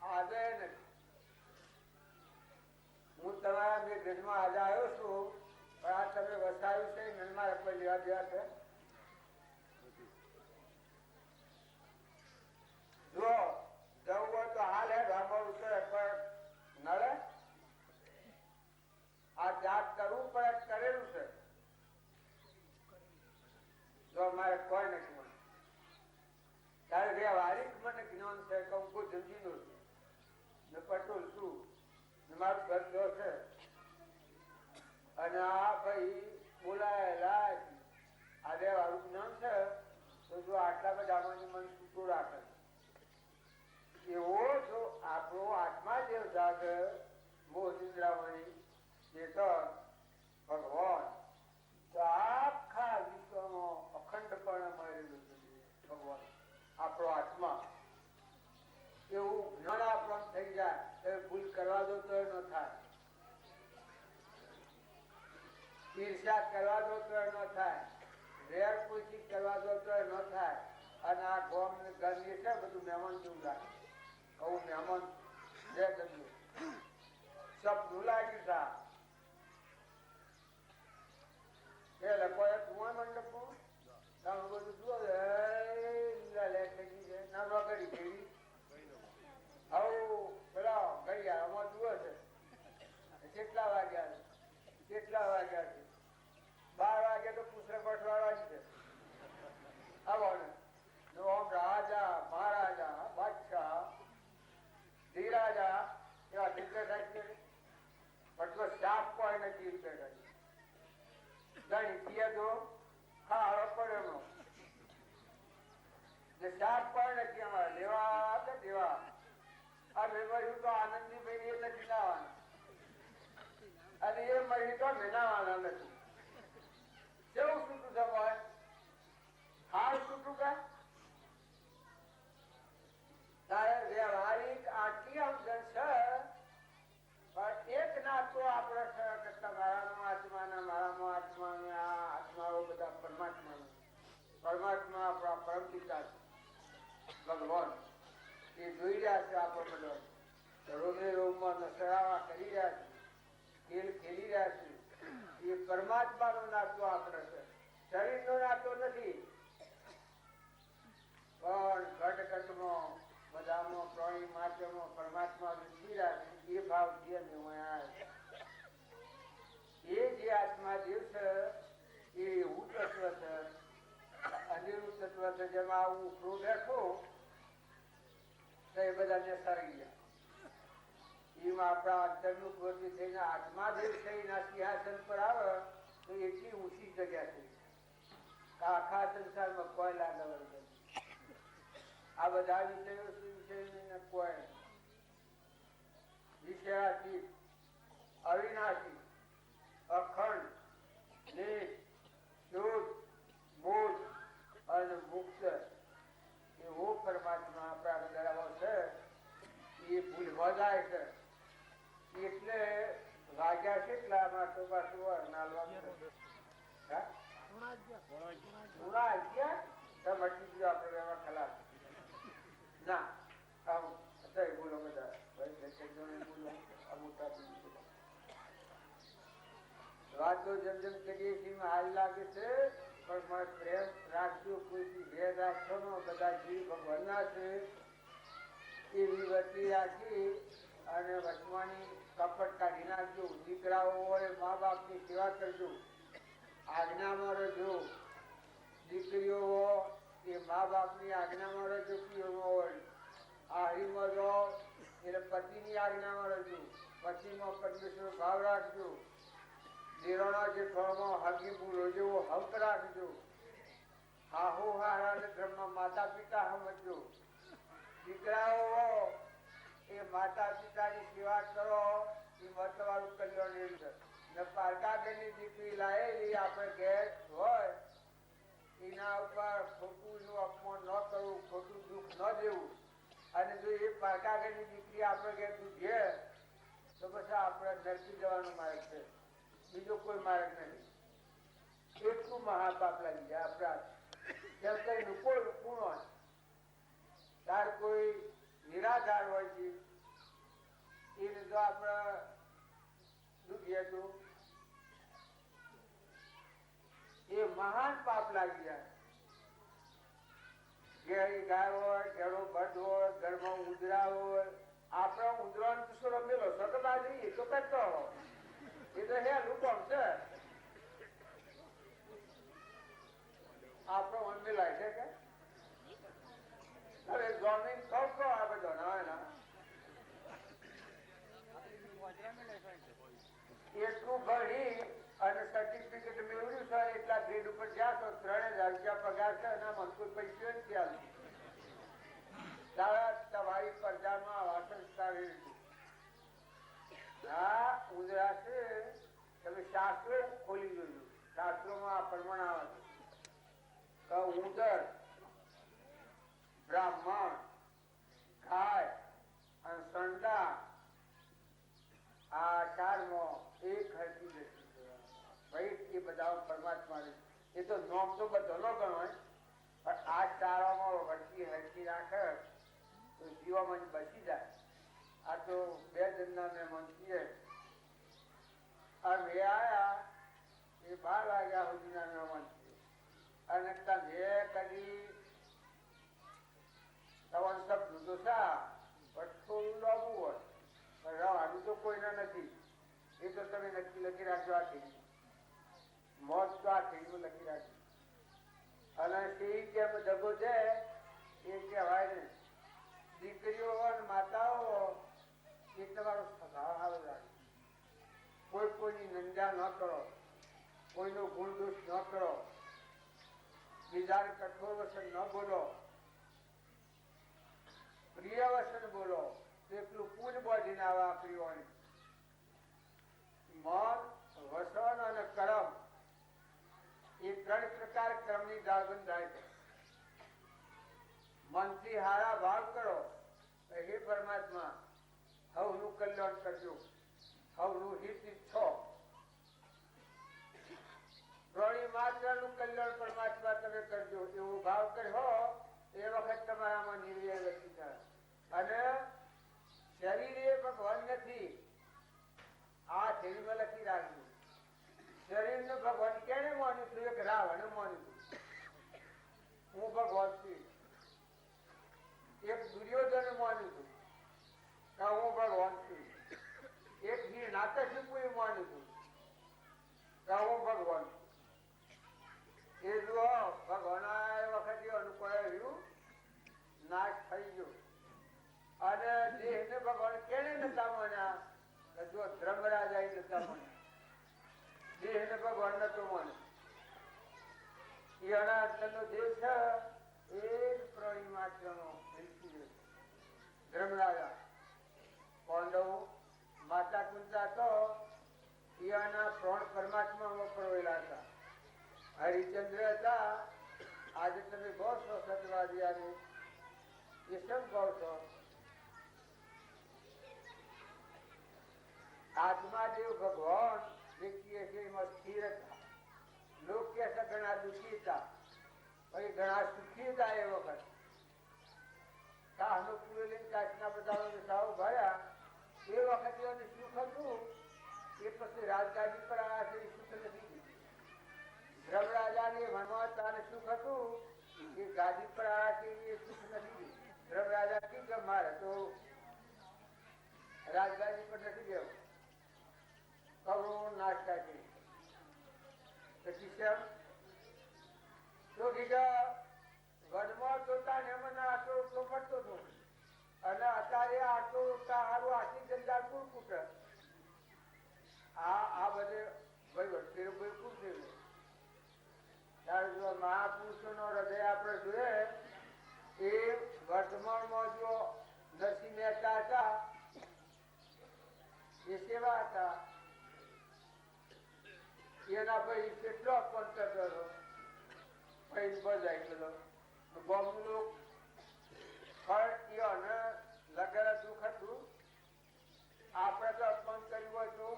આજે નથી. હું તમારા બે ઘરમાં આજે આવ્યો છું, પણ આ તમે વસાવ્યું છે નનમાં કોઈ લેવા દેવા છે? જો જવું હોય તો હાલ હે ગામડું છે પણ નડે. આ જાત કરવું પડે, કરેલું છે. જો મારે કોઈ નથી મને તારે વ્યવહારિક મને જ્ઞાન છે કે હું કોઈ જંજીનો છું ને પટોલ છું ને મારું ઘર જો છે અને આ ભાઈ બોલાયેલા આ વ્યવહારું જ્ઞાન છે તો જો આટલા બધા મને છૂટું રાખે એવો જો આપણો આત્મા જેવ જાગે મોહિન્દ્રામણી ચેતન ભગવાન તો આખા વિશ્વમાં અખંડપણે મળેલું છે ભગવાન આપણો આત્મા. એવું જ્ઞાન આપણને થઈ જાય એ ભૂલ કરવા દો તો ન થાય, ઈર્ષા કરવા દો તો ન થાય, વેર પૂછી કરવા દો તો ન થાય. અને આ ગોમ ને ગરમી છે બધું મહેમાન જેવું લાગે. કહું મહેમાન જે ગમ્યું સપનું લાગ્યું તા એ લોકો કુવા મંડપમાં તમે બધું જુઓ લીલા લેટ થઈ છે ના રોકડી કેવી આવું પેલા ઘડિયાળમાં જુઓ છે કેટલા વાગ્યા છે 12 વાગે તો પુસ્તક પઠવાડવાની છે. આવો ને આમ રાજા મહારાજા બાદશાહ ધીરાજા એવા ટિકિટ રાખી પટલો શાક કોઈ નથી ટિકિટ રાખી ગણી પીએ તો ખાડો પડેલો જે શાક પણ નથી અમારે લેવા કે દેવા. આ મેમર્યું તો આનંદી ભાઈ એ નથી લાવવાના અને એ મળી તો મેનાવાના નથી. કેવું છૂટું છે ભાઈ? હાલ છૂટું કે તારે વ્યવહારિક આટલી સમજણ છે પણ એક નાતો આપણે છે કે તમારામાં આત્માના મારામાં આત્માના આત્માઓ બધા પરમાત્મા આપણા પરમ પિતા ભગવાન એ જોઈ રહ્યા છે. આપણો બધો રોમે રોમમાં નસરાવા કરી રહ્યા છે, ખેલ ખેલી રહ્યા છે. એ પરમાત્માનો નાતો આપણે છે, શરીરનો નાતો નથી. પણ ઘટઘટમાં બધામાં પ્રાણી માત્રમાં પરમાત્મા વિસરી રહ્યા છે. એ ભાવ જે એ જે આત્મા દેવ છે એ એવું તત્વ છે, અનિરુદ્ધ તત્વ છે. જેમાં આવું ઉપરો બેઠો તો એ બધાને સરી ગયા. એમાં આપણા અંતરનું પ્રવૃત્તિ થઈને આત્મા દેવ છે એના સિંહાસન પર આવે તો એટલી ઊંચી જગ્યા છે કે આખા સંસારમાં કોઈ લાગે વળગે નહીં. આ બધા વિષયો વિષય કોઈ વિષયાતીત, અવિનાશી, અખંડ, નિત્ય, શુદ્ધ, મૂળ અને મુક્ત એવો પરમાત્મા આપણા ધરાવો છે. એ ભૂલમાં જાય છે એટલે વાગ્યા કેટલામાં તો પાછું નાલવાનું પૂરા અગિયાર મટી ગયો આપણે એવા ખલાસ ના. આમ બોલો બધા વાતો જેમ જેમ કરીએ છીએ હાલ લાગે છે પણ મને પ્રેમ રાખજો, કોઈથી ભેદ રાખશો ન. બધા જીવ ભગવાનના છે એવી વસ્તી રાખી અને વચમાની કપટ કાઢી નાખજો. દીકરાઓ હોય મા બાપની સેવા કરજો, આજ્ઞામાં રહેજો. દીકરીઓ હોય એ મા બાપની આજ્ઞામાં રહેજો. પીઓમાં હોય આહીમાં રહો એટલે પતિની આજ્ઞામાં રહેજો. પતિમાં પરમેશ્વર ભાવ રાખજો. દેરોણા જેઠોળમાં હગી ભૂલો જેવો હક રાખજો. હાહુ હારા ધર્મમાં માતા પિતા સમજો. દીકરાઓ એ માતા પિતાની સેવા કરો એ મતવાળું કલ્યાણ ની અંદર. ને પારકાગરની દીકરી લાયેલી આપણે ઘેર હોય એના ઉપર ખોટું નું અપમાન ન કરવું, ખોટું દુઃખ ન દેવું. અને જો એ પારકાગરની દીકરી આપણે ઘેર દુખે તો પછી આપણે નરકી જવાનો માર્ગ છે, બીજો કોઈ માર્ગ નહીં. એટલું મહાપાપ લાગી જાય આપણા. જેમ કરીને કોઈ રૂપું હોય તાર કોઈ નિરાધાર હોય છે એને જો આપણે દુખીએ તો એ મહાન પાપ લાગી જાય. ઘેરી ગાય હોય, ઘેડો બધ હોય, ઘરમાં ઉંદરા હોય. આપણા ઉંદરાનો દુસરો રમેલો સકતા જઈએ તો કરતો એ તો હે રૂપમ છે. આપણો ઉમેલાય છે કે હવે જમીન કહો આ બધો ના એટલું ભણી અને સર્ટિફિકેટ મેળવ્યું છે એટલા ગ્રેડ ઉપર જાશો 3000 રૂપિયા પગાર છે અને મનકુર પૈસા નથી આવતી. તમારી પ્રજામાં વાસણ સારી હા ઉંદરા છે. તમે શાસ્ત્રો ખોલી જોયું, શાસ્ત્રોમાં આ પ્રમાણ આવે છે ઉંદર, બ્રાહ્મણ, ગાય અને સંડા આ ચારમાં એક હરકી દ્રષ્ટિ ભાઈ એ બધા પરમાત્મા. એ તો નોમ તો બધો ન ગણાય પણ આ ચારામાં વળકી હરકી રાખે તો જીવામાં બચી જાય. આ તો 2 જણના મહેમાન છીએ અમે આયા એ 12 વાગ્યા સુધીના મહેમાન છીએ અને તમે કદી સવન શબ્દ તો સા પણ થોડું લાંબુ હોય પણ રવાનું તો કોઈના નથી. એ તો તમે નક્કી લખી રાખજો. આ થઈ મોત તો આ થઈ લખી રાખજો. અને તે કેમ દગો છે એ કહેવાય ને. દીકરીઓ અને માતાઓ એ તમારો સ્વભાવ સારો રાખજો. કોઈ કોઈની નિંદા ન કરો, કોઈનો ગુણ દોષ ન કરો, બીજાને કઠોર વચન ન બોલો, પ્રિય વચન બોલો. એટલું પૂજ બોધીને આવે આ પ્રિયોની. મન, વસન અને કર્મ એ 3 પ્રકાર કર્મની દાગન થાય છે. મનથી હારા ભાવ કરો હે પરમાત્મા હવનું કલ્યાણ કરજો, હવનું હિત ઈચ્છો. પ્રાણી માત્રનું કલ્યાણ પરમાત્મા તમે કરજો એવો ભાવ કર્યો એ વખત તમારામાં નિર્ણય લખી થાય. અને શરીર એ ભગવાન નથી, આ શરીરમાં લખી રાખજો. શરીરને ભગવાન કેને માન્યું હતું? એક રાવણે માન્યું હતું હું ભગવાન છું. એક દુર્યોધને માન્યું હતું કે હું ભગવાન છું. એક નાટકીપુએ માન્યું હતું કે હું ભગવાન છું. એ જુઓ ભગવાન આ વખતે અનુકૂળ રહ્યું, નાશ થઈ ગયો. અને દેહને ભગવાન કેને નતા માન્યા? જો ધર્મરાજા નતા માન્યા. દેહને ભગવાન નતો જણાર્દનનો દેવ છે એ જ પ્રાણી માત્રનો ધર્મરાજા પાંડવ માતા કુંતા તો પિયાના પ્રાણ પરમાત્મામાં પરોવેલા હતા. હરિચંદ્ર હતા. આજે તમે કહો છો સતવાદિયાને એ શું કહો છો? આત્માદેવ ભગવાન વ્યક્તિએ છે એમાં સ્થિર હતા. લોક કે ઘણા દુઃખી હતા, પછી ઘણા સુખી હતા. એ વખત કાહનો પૂરે લઈને કાચના બધા સાવ ભર્યા. એ વખતે એને સુખ હતું. એ પછી રાજગાદી પર આવ્યા છે એ સુખ નથી. ધર્મરાજાને મનમાં સુખ હતું એ ગાદી પર આવ્યા છે એ સુખ નથી. ધર્મરાજા કી કે મારે તો રાજગાદી પર નથી ગયો. કવરો નાસ્તા કરી પછી કેમ તો કીધા વનમાં જોતા ને મને આટલો રોટલો પડતો હતો અને અત્યારે આટલો રોટલા હારું આટલી જંજાર કુલ કૂટે. આ બધે ભાઈ બિલકુલ થયું. ત્યારે જો મહાપુરુષો નો હૃદય આપણે જોઈએ એ વર્તમાનમાં જો નરસિંહ મહેતા હતા એ સેવા હતા. એના ભાઈ કેટલો અપમાન કરતો હતો. ભાઈ બધાઈ ગયો ગામનું લગેલા દુઃખ હતું. આપણે તો અપમાન કર્યું હોય તો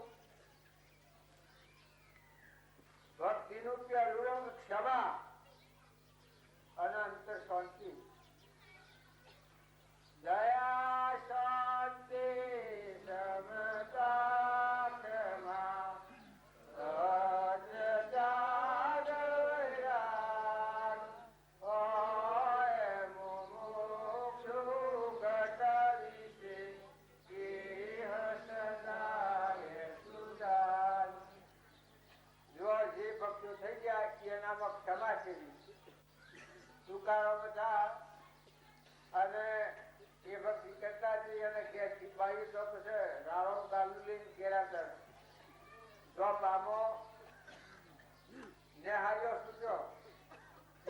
ભક્તિનું પહેલું રંગ ક્ષમા અને અંતર શાંતિ. દયા શાંતિ સમતા ક્ષમા ક્ષમા સેવી સુકારો બધા અને એ ભક્તિ કરતા અને બાવી તો પછી રાવણ ગાલું લઈને ઘેરા કર જો પામો નેહાર્યો સૂચો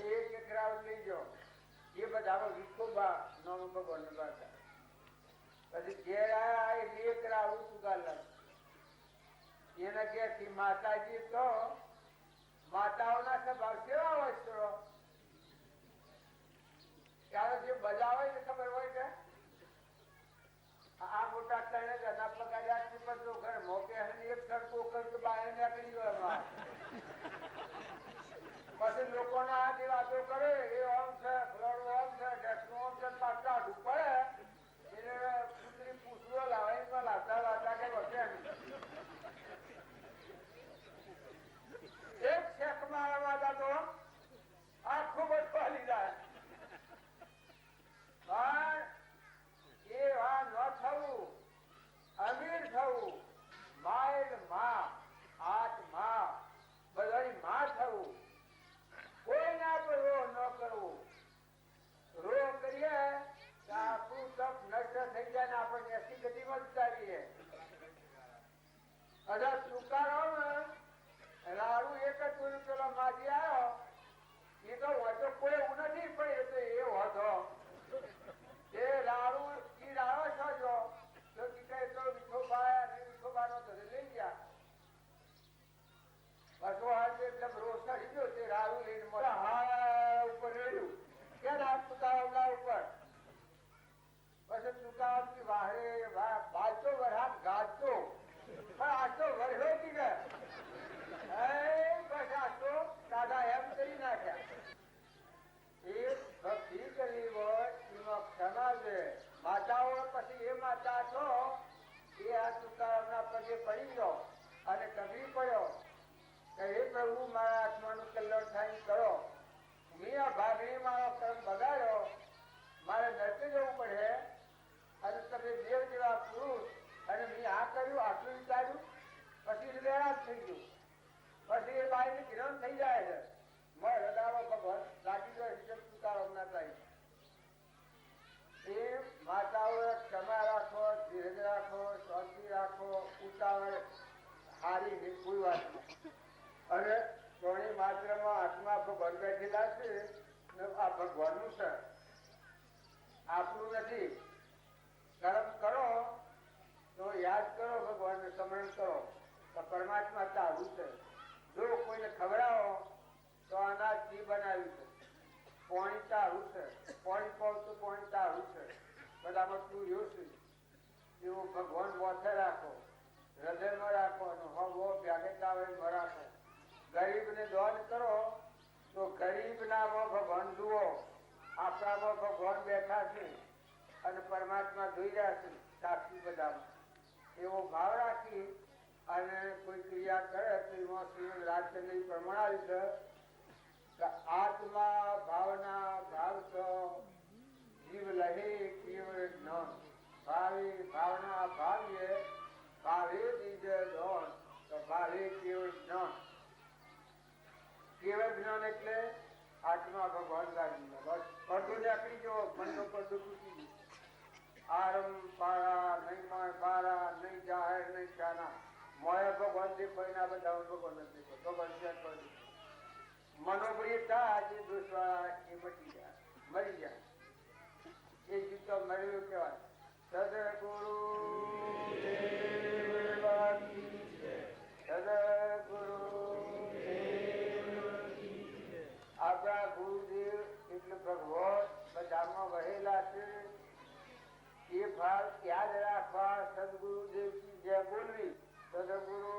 એક રાવણ લઈ જાઓ. એ બધા વિઠોબા નામ ભગવાન બાતા પછી ઘેર આવ્યા એક રાવણ સુગાલા એના ઘેરથી માતાજી તો માતાઓના સ્વભાવ કેવા હોય છે? ત્યારે જે બજાવે ને ખબર હોય છે આ મોટા ત્રણે જણા પગાર્યા બધો ઘર મોકે એક સરખો કર્યું બહાર નીકળી ગયો. પછી લોકોના હાથ એ વાતો કરે એ ઓમ છે ફલાણું ઓમ છે ઢેકનું ઓમ છે પાછા આડું પડે એને કુતરી પૂછડો લાવે લાવતા લાવતા કે વસે એક શેખ મારવા તો આખું બધું પાલી જાય. પણ એ આ ન થવું, અમીર થવું, માઇલ માં હાથ માં બધાની માં થવું, કોઈના પર ન કરવું બેઠેલા છે ને આ ભગવાનનું છે, આપણું નથી. કર્મ કરો તો યાદ કરો, ભગવાનને સ્મરણ કરો તો પરમાત્મા તારું છે. જો કોઈને ખવડાવો તો અનાજ ઘી બનાવ્યું છે, પાણી તારું છે, પાણી પાવતું પાણી તારું છે, બધામાં તું યોશું એવું ભગવાન મોથે રાખો, હૃદયમાં રાખો, હવો ભેગેત આવે એમાં રાખો. ગરીબને દાન કરો તો ગરીબનામાં ભગવાન જુઓ, આપણામાં ભગવાન બેઠા છે અને પરમાત્મા જોઈ રહ્યા છે સાક્ષી બધામાં. એવો ભાવ રાખી અને કોઈ ક્રિયા કરે તો એમાં શ્રીમદ રાજચંદ્ર પ્રમાણાવી છે કે આત્મા ભાવના ભાવ તો જીવ લહે કેવળ જ્ઞાન ભાવે ભાવના ભાવ્ય ભાવે દીજ દોન તો ભાવે કેવળ જ્ઞાન. કેવળ જ્ઞાન એટલે આત્મા ભગવાન ગાડી બસ પડદો નીકળી ગયો, મનનો પડદો તૂટી ગયો. આરમ પારા નહીં માય પારા નહીં જાહેર નહીં ચાના મોય ભગવાન દેખાય ના બધા ભગવાન નથી દેખો તો બંધ કરી મનોપ્રિયતા જે દોષવાળા એ મટી જાય, મરી જાય. એ જીતો મરેલું કહેવાય. સદગુરુ સદગુરુ આપણા ગુરુદેવ એટલે ભગવાન બધામાં વહેલા છે. એ ભાવ યાદ રાખવા, સદગુરુદેવ કી જય બોલવી. સદગુરુ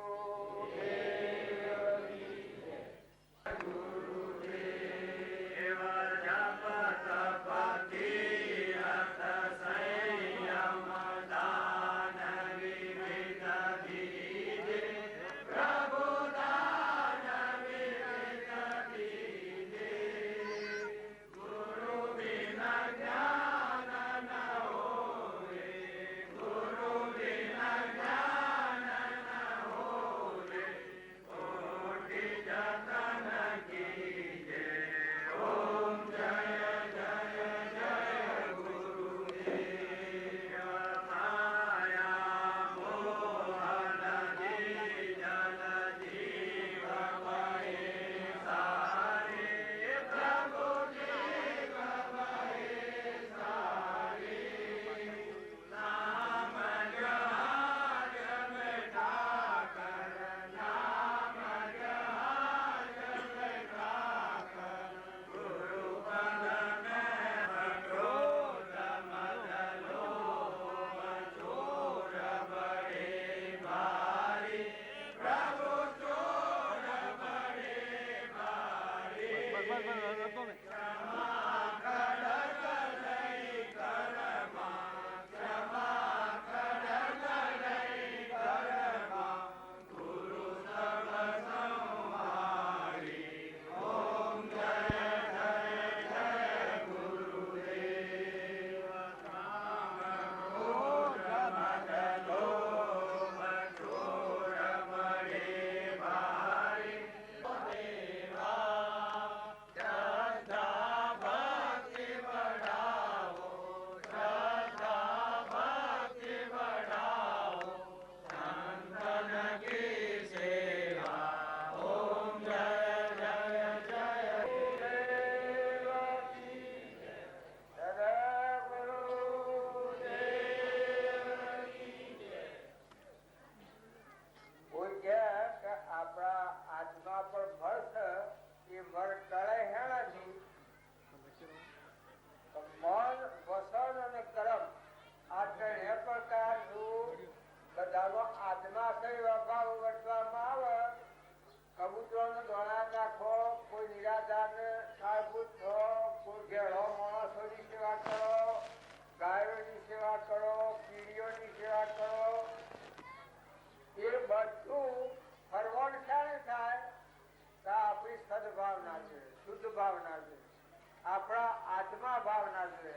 આપણા આત્મા ભાવના છે.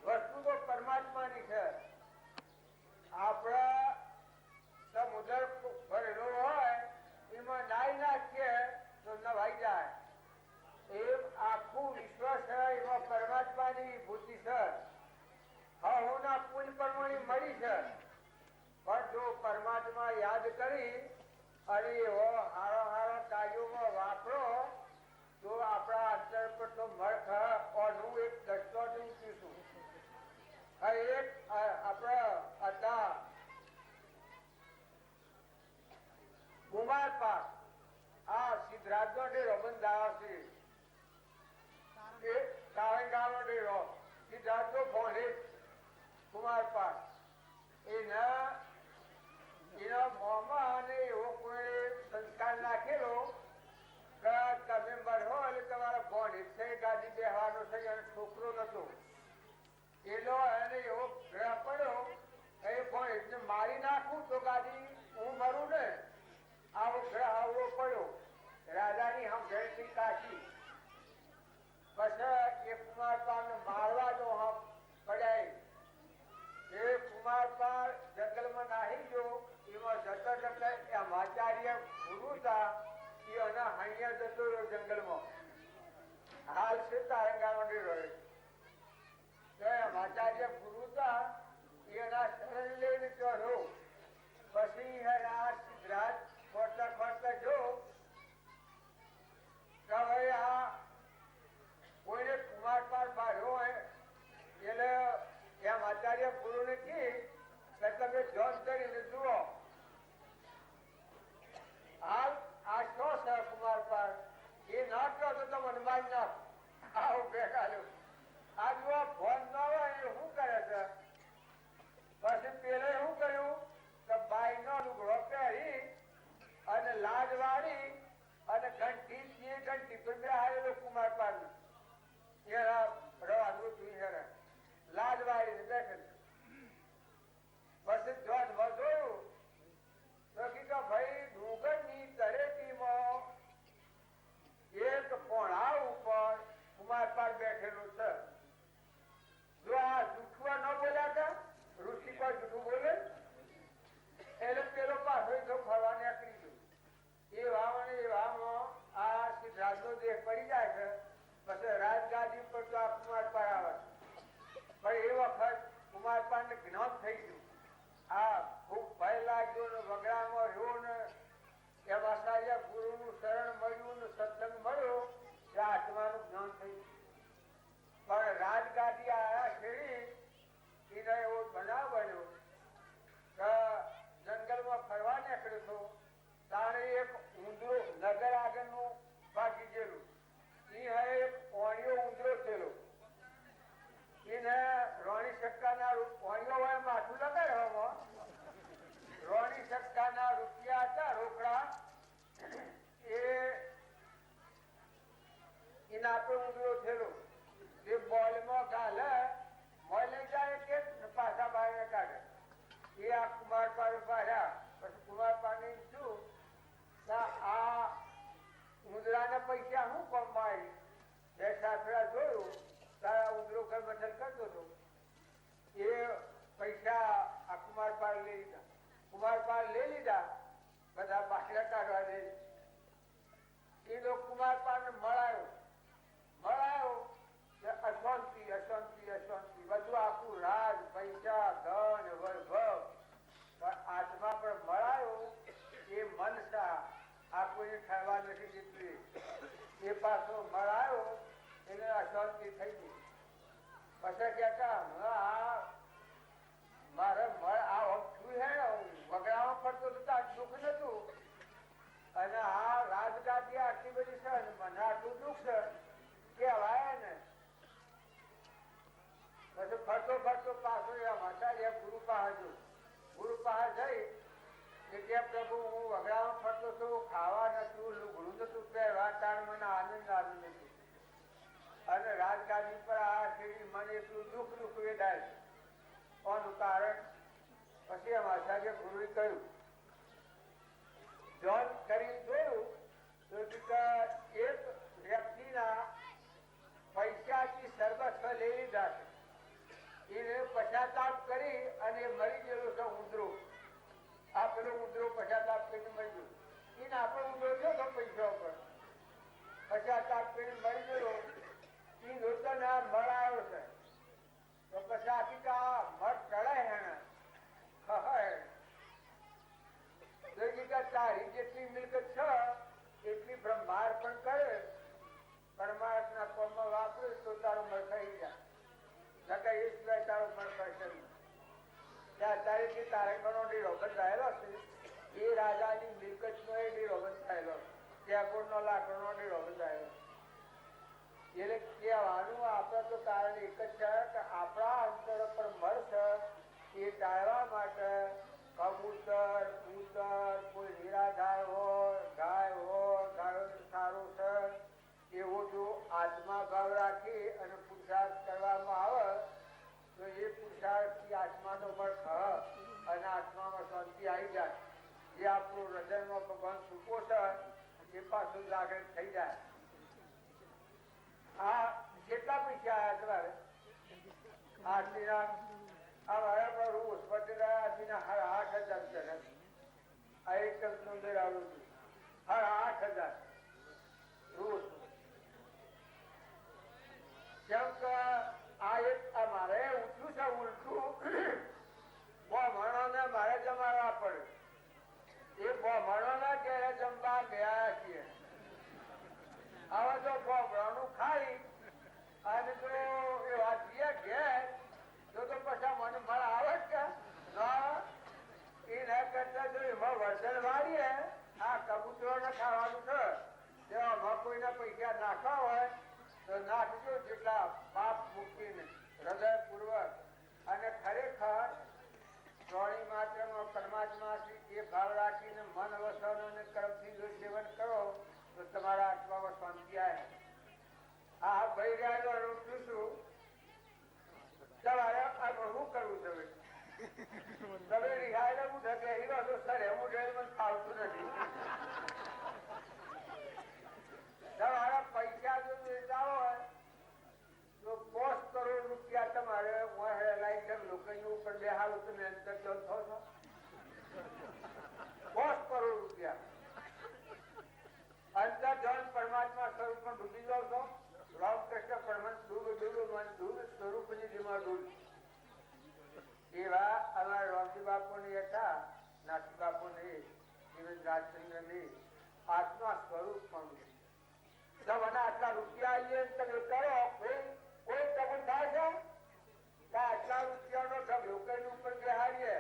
વસ્તુ તો પરમાત્માની છે. આપણા સમુદ્ર ભરેલો હોય એમાં નાઈ નાખીએ તો નવાઈ જાય. એમ આખું વિશ્વ છે એમાં પરમાત્માની બુદ્ધિ છે. હવના પુલ પ્રમાણે મળી છે. પણ જો પરમાત્મા યાદ કરી અને એવો હારો હારો કાર્યોમાં વાપરો તો આપણા કુમાર પાર આ સિદ્ધરાજનો ડેરો બંધાયો છે એ સારંગાનો ડેરો સિદ્ધાર્થનો ભોણે કુમાર પાર એના મોંમાં અને એવો કોઈ સંસ્કાર નાખેલો કે તમે મરો એટલે તમારા ભોણે છે ગાદી બેહવાનો છે અને છોકરો નતો એનો એને એવો ગ્રહ પડ્યો એ ભોણે મારી નાખું તો ગાદી હું મરું ને આવો ગ્રહ આવવો પડ્યો રાજાની હમ ઘરથી કાશી પછી એ કુમાર પારને મારવા જો હમ પડ્યા એ કુમાર પાર જંગલમાં નાહી ગયો એમાં જતા જતા એમ આચાર્ય ગુરુ હતા એ એના હૈયા જતો રહ્યો જંગલમાં હાલ છે તારંગાનો ડેરો એમ આચાર્ય ગુરુ હતા એના શરણ લઈને ચઢો પછી આ સિદ્ધરાજ ખોટતા ખોટતા જો હવે આ કોઈને કુમાર પાર બાર્યો હોય એટલે એમ આચાર્ય ગુરુને કહે કે તમે જોન કરીને જુઓ હાલ આ શો છે કુમાર પાર એ ના કહો તો તમે મારી નાખ આવું બેઠાલું આ જો ફોન ના હોય એ શું કરે છે પછી પેલે શું કર્યું કે બાઈ નો લુગડો પહેરી અને લાજ વાળી અને ઘંટી પર બેહાડેલો કુમાર પાર લાજ વાળી બેઠેલું પછી જોનમાં જોયું તો કીધું ભાઈ ડુંગરની તળેટીમાં એક પોણા ઉપર કુમાર પાર બેઠેલું છે જો આ જૂઠવા ન બોલ્યા હતા ઋષિ પર જૂઠું બોલે એટલે પેલો પાછો જો ફરવા નીકળી ગયો એ વાવને એ વાવમાં આ સિદ્ધરાજનો દેહ પડી જાય છે પછી રાજગાદી પર તો આ કુમાર પાર આવે પણ એ વખત કુમાર પાર ને જ્ઞાન થઈ ગયું આ ખૂબ ભય લાગ્યો ને વગડામાં રહ્યો ને એમ આચાર્ય ગુરુ નું શરણ મળ્યું ને સત્સંગ મળ્યો એ આત્માનું જ્ઞાન થઈ ગયું પણ રાજગાદી આયા છેડી એને એવો બનાવ બન્યો કે જંગલમાં ફરવા નીકળ્યો હતો તાણે એક ઊંધો નગર આગળનું ભાગી ગયેલું એ એક પોણીઓ ઊંધો થયેલો એને રોણી સક્કાના પોણીઓ હોય માથું લગાડવામાં રોણી સક્કાના રૂપિયા હતા રોકડા એના આપણે ઊંધો થયેલો એ બોલમાં ગાલે મોલ લઈ જાય કે પાછા બહાર કાઢે એ આ કુમાર પાર ઉભા પછી કુમાર પાણી શું આ ઉંદરાના પૈસા હું કમાઈ બે સાસરા જોયું તારા ઉંદરો ઘર મથલ કરતો હતો એ પૈસા આ કુમાર પાર લઈ લીધા બધા બાકડા કાઢવા દે એ લોકો કુમાર પાર ને મળાયો અશાંતિ બધું આખું રાજ પૈસા ધન વૈભવ આત્મા પર મળાયો એ મનસા આ કોઈ ખાવા નથી જીતવી એ પાછો મળાયો એને અશાંતિ થઈ ગઈ પછી કહેતા મારે વગડામાં ફરતો દુઃખ નતું અને આ રાજગાદી આટલી બધી છે મને આટલું દુઃખ છે કેવાય ને પછી ફરતો પાછો આચાર્ય ગુરુ પાસે જઈ કે પ્રભુ હું વગડામાં ફરતો છું ખાવા નતું લુગડું નતું પહેરવા તાણ મને આનંદ નથી અને રાજગાદી પર આ શેરી મને એટલું દુઃખ વેદાય કોનું કારણ પછી આમ આચાર્ય ગુરુએ કહ્યું જોન કરી જોયું તો એક વ્યક્તિના પૈસાથી સર્વસ્વ લઈ લીધા છે એને પશ્ચાતાપ કરી અને મરી ગયેલો છે ઉંદરો આ પેલો ઉંદરો પશ્ચાતાપ કરીને મરી ગયો એને આપણો ઉંદરો થયો તો પૈસા ઉપર પશ્ચાતાપ કરીને મરી ગયેલો એ લોકોને મળાયો છે તો પછી આખી મઠ ચડાય હેને તારી જેટલી મિલકત છે એટલી બ્રહ્માંડ પણ કરે પરમાત્મા કોમમાં વાપરે તો તારો મળ થઈ જાય નકર એ સિવાય તારો મળ કરશે ત્યાં તારીથી તારે ઘણો ડેરો બંધાયેલો છે એ રાજાની મિલકત નો એ ડેરો ઠેકોરનો લાકડનો ડેરો બંધાયો. એટલે કહેવાનું આપણે તો કારણ એક જ છે કે આપણા અંતર પર મળશે એ ટાળવા માટે કબૂતર, કૂતર, કોઈ નિરાધાર હોય, ગાય હોય, ગાયો સારું છે એવો જો આત્મા ભાવ રાખી અને પુરુષાર્થ કરવામાં આવે તો એ પુરુષાર્થથી આત્માનો બળ ખહ અને આત્મામાં શાંતિ આવી જાય. જે આપણું હૃદયમાં ભગવાન સુકો છે એ પાછું જાગૃત થઈ જાય. આ કેટલા પૈસા આવ્યા તમારે આરતીના? આ મારા પર હું ઉત્પત્તિ રહ્યા આરતીના 8,000 છે. આ એક અંદર આવું છું 8,000 રૂસ. કેમ કે આ એક મારે ઉઠ્યું છે ઉલટું બ્રાહ્મણોને મારે જમાડવા પડે. એ બ્રાહ્મણોના ઘેરે જમવા ગયા છીએ. હવે તો બ્રાહ્મણું ખાઈ અને જો એ વાંચીએ ઘેર તો પછી મને મળે આવે કે એ ના કરતા જો એમાં વર્તન વાળીએ આ કબૂતરોને ખાવાનું છે તેમાં કોઈના પૈસા નાખવા હોય તો નાખજો જેટલા પાપ મૂકીને હૃદયપૂર્વક. અને ખરેખર પ્રાણી માત્રનો પરમાત્માથી એ ભાવ રાખીને મન વસન અને કર્મથી જો સેવન કરો તો તમારા આત્મામાં શાંતિ આવે. આ ભાઈ રહ્યા રોટલું છું તમારે આ શું કરવું છે? તમે રિહાય હું ઢકે હીરો તો સર એવું મને ફાવતું નથી. તમારા પૈસા જો લેતા હોય તો 5 કરોડ રૂપિયા તમારે લોકોની ઉપર બેહાડું તમે અંતર થો છો 5 કરોડ રૂપિયા અંતર ધન પરમાત્મા સ્વરૂપમાં ડૂબી જાવ છો. રામકૃષ્ણ પરમહંસ ડૂબ સ્વરૂપની જેમાં ડૂબ. એવા અમારા રામજી બાપુની હતા, નાથજી બાપુની, રાજચંદ્રની આત્મા સ્વરૂપમાં તમને આટલા રૂપિયા આવીએ તમે કરો કોઈ કબૂલ થાય છે કે આટલા રૂપિયાનો લોકોની ઉપર બેહાડીએ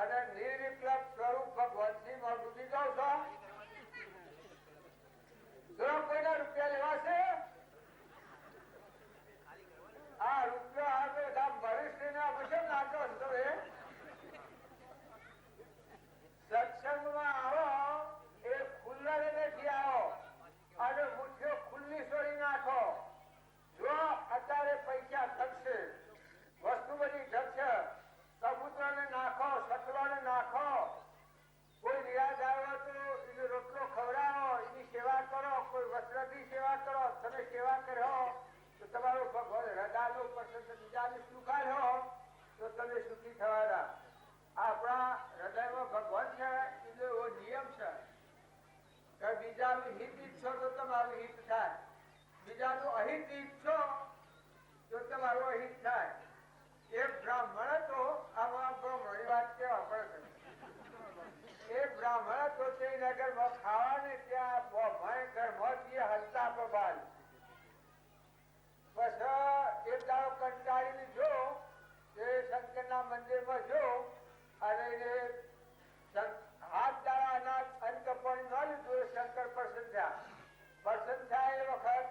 અને નિર્વિકલ્પ સ્વરૂપ ભગવાનથી માં ડૂબી જાવ છો? કોઈના રૂપિયા લેવાશે? આ રૂપિયા આવે ભવિષ્યના વચન નાખો તમે સત્સંગમાં આવો એ ખુલ્લા નથી આવો અને મુઠ્ઠીઓ ખુલ્લી છોડી નાખો. જો અત્યારે પૈસા થશે, વસ્તુ બધી થશે, કબૂતરને નાખો, સકલોને નાખો, કોઈ નિરાધાર હોય તો એને રોટલો ખવડાવો, એની સેવા કરો, કોઈ વસ્ત્રથી સેવા કરો. તમે સેવા કરો તો તમારો ભગવાન હૃદયનો પ્રસન્ન બીજાને સુખાડો તો તમે સુખી થવાના. આપણા હૃદયમાં ભગવાન છે એવો નિયમ છે કે બીજાનું હિત ઈચ્છો તો તમારું હિત થાય, બીજાનું અહિત ઈચ્છો તો તમારું અહિત થાય. એક બ્રાહ્મણ હતો, આમાં બ્રાહ્મણની વાત કેવા પડે છે. એક બ્રાહ્મણ હતો તે નગરમાં ખાવાને ત્યાં ઘરમાંથી હલતા બબાલ. પછી એક દાડો કંટાળીને જો એ શંકરના મંદિરમાં જો અને હાથ દાડા અનાજ અન્ન કપડ ન લીધું. શંકર પ્રસન્ન થયા. પ્રસન્ન થાય એ વખત